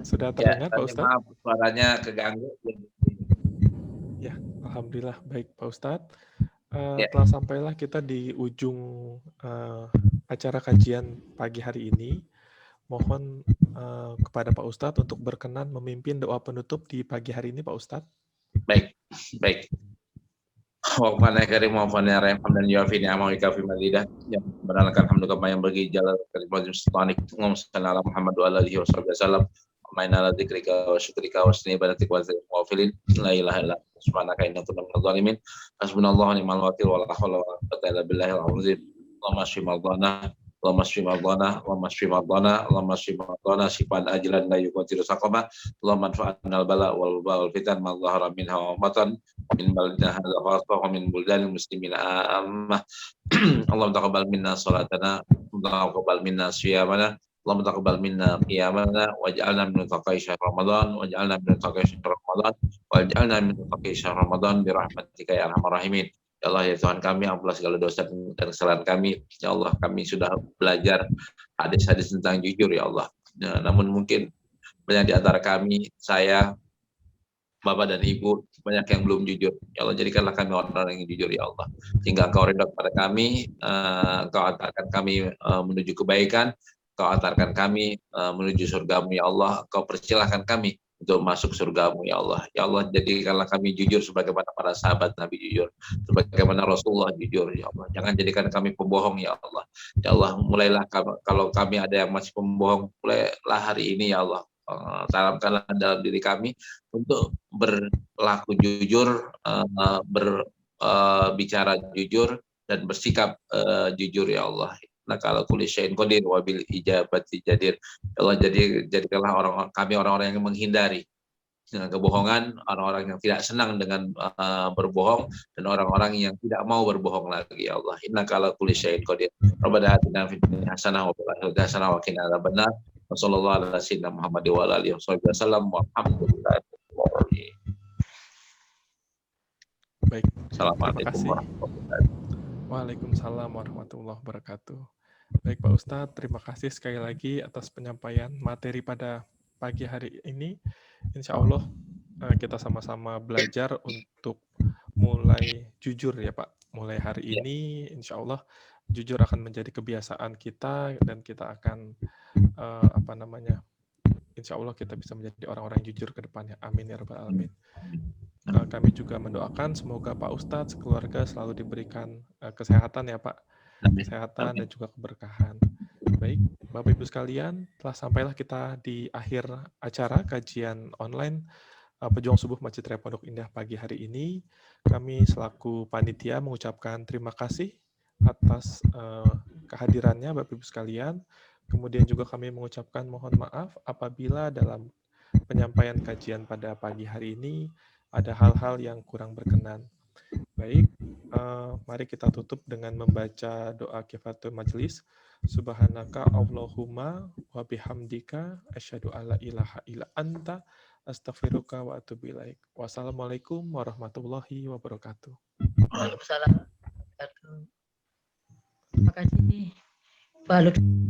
Sudah terdengar Pak Ustadz?
Maaf, suaranya keganggu.
Ya, alhamdulillah baik Pak Ustadz. Telah sampailah kita di ujung acara kajian pagi hari ini. Mohon kepada Pak Ustadz untuk berkenan memimpin doa penutup di pagi hari ini, Pak Ustadz.
Baik. Wafana karim wafana rahim hamdan yuafi ni'amahu wa kafi mazidah. Ya benarkan hamdu kama yang bagi jalal karim wajib sultanik. Allahumma shalli ala Muhammad wa ala alihi wasallam. Maina ala dzikrika wa syukrika wa husni ibadatik wa zikri la ilaha illa anta subhanaka inni kuntu minadh dhalimin. Hasbunallahu wa ni'mal wakil wa la haula wa la quwwata illa billahil azim. Allahumma shfi mardana Allahumma shfi mardana Allahumma shfi mardana Allahumma shfi mardana shifaan ajilan la yughadiru saqama. Allahumma anfa'na al-bala wal fitan ma dhahara minha wa batan min baladina hadza wa min buldanil muslimin ammah. Allahumma taqabbal minna salatana wa taqabbal minna siyamana. Allahumma taqabbal minna qiyamana waj'alna min muttaqai syahr Ramadan waj'alna min muttaqai syahr Ramadan waj'alna min muttaqai syahr Ramadan bi rahmatika ya arhamar rahimin. Ya Allah, ya Tuhan kami, ampunilah segala dosa dan kesalahan kami. Ya Allah, kami sudah belajar hadis-hadis tentang jujur ya Allah. Ya, namun mungkin banyak di antara kami, saya, Bapak dan Ibu, banyak yang belum jujur. Ya Allah, jadikanlah kami orang-orang yang jujur ya Allah. Sehingga Engkau ridha kepada kami, Engkau antarkan kami menuju kebaikan, Engkau antarkan kami menuju surga-Mu ya Allah. Engkau persilahkan kami untuk masuk surga-Mu ya Allah. Ya Allah, jadikanlah kami jujur sebagaimana para sahabat Nabi jujur, sebagaimana Rasulullah jujur ya Allah. Jangan jadikan kami pembohong ya Allah. Ya Allah, mulailah kalau kami ada yang masih pembohong, mulailah hari ini ya Allah. Tanamkanlah dalam diri kami untuk berlaku jujur, berbicara jujur dan bersikap jujur ya Allah. Nah kalau kulli syai'in qadir wa bil ijabati jadir. Ya Allah, jadikanlah kami orang-orang yang menghindari dengan kebohongan, orang-orang yang tidak senang dengan berbohong, dan orang-orang yang tidak mau berbohong lagi ya Allah. Innaka ala kulli syai'in qadir. Rabbana atina fid dunya hasanah wa fil akhirati hasanah wa qina adzabannar. Wassallallahu ala sayyidina Muhammad wa ala alihi wasallam. Walhamdulillahi rabbil alamin.
Baik.
Assalamualaikum warahmatullahi wabarakatuh.
Waalaikumsalam warahmatullahi wabarakatuh. Baik Pak Ustadz, terima kasih sekali lagi atas penyampaian materi pada pagi hari ini. Insya Allah kita sama-sama belajar untuk mulai jujur ya Pak. Mulai hari ini insya Allah jujur akan menjadi kebiasaan kita dan kita akan insya Allah kita bisa menjadi orang-orang jujur ke depannya. Amin ya rabbal alamin. Kami juga mendoakan semoga Pak Ustadz sekeluarga selalu diberikan kesehatan ya Pak. Kesehatan dan juga keberkahan. Baik, Bapak Ibu sekalian, telah sampailah kita di akhir acara kajian online Pejuang Subuh Masjid Raya Pondok Indah pagi hari ini. Kami selaku panitia mengucapkan terima kasih atas kehadirannya Bapak Ibu sekalian. Kemudian juga kami mengucapkan mohon maaf apabila dalam penyampaian kajian pada pagi hari ini ada hal-hal yang kurang berkenan. Baik, mari kita tutup dengan membaca doa kifaratul majelis. Subhanaka Allahumma wa bihamdika asyhadu alla ilaha illa anta astaghfiruka wa atubu ilaik. Wassalamualaikum warahmatullahi wabarakatuh.
Waalaikumsalam. Terima kasih Pak Lutfi.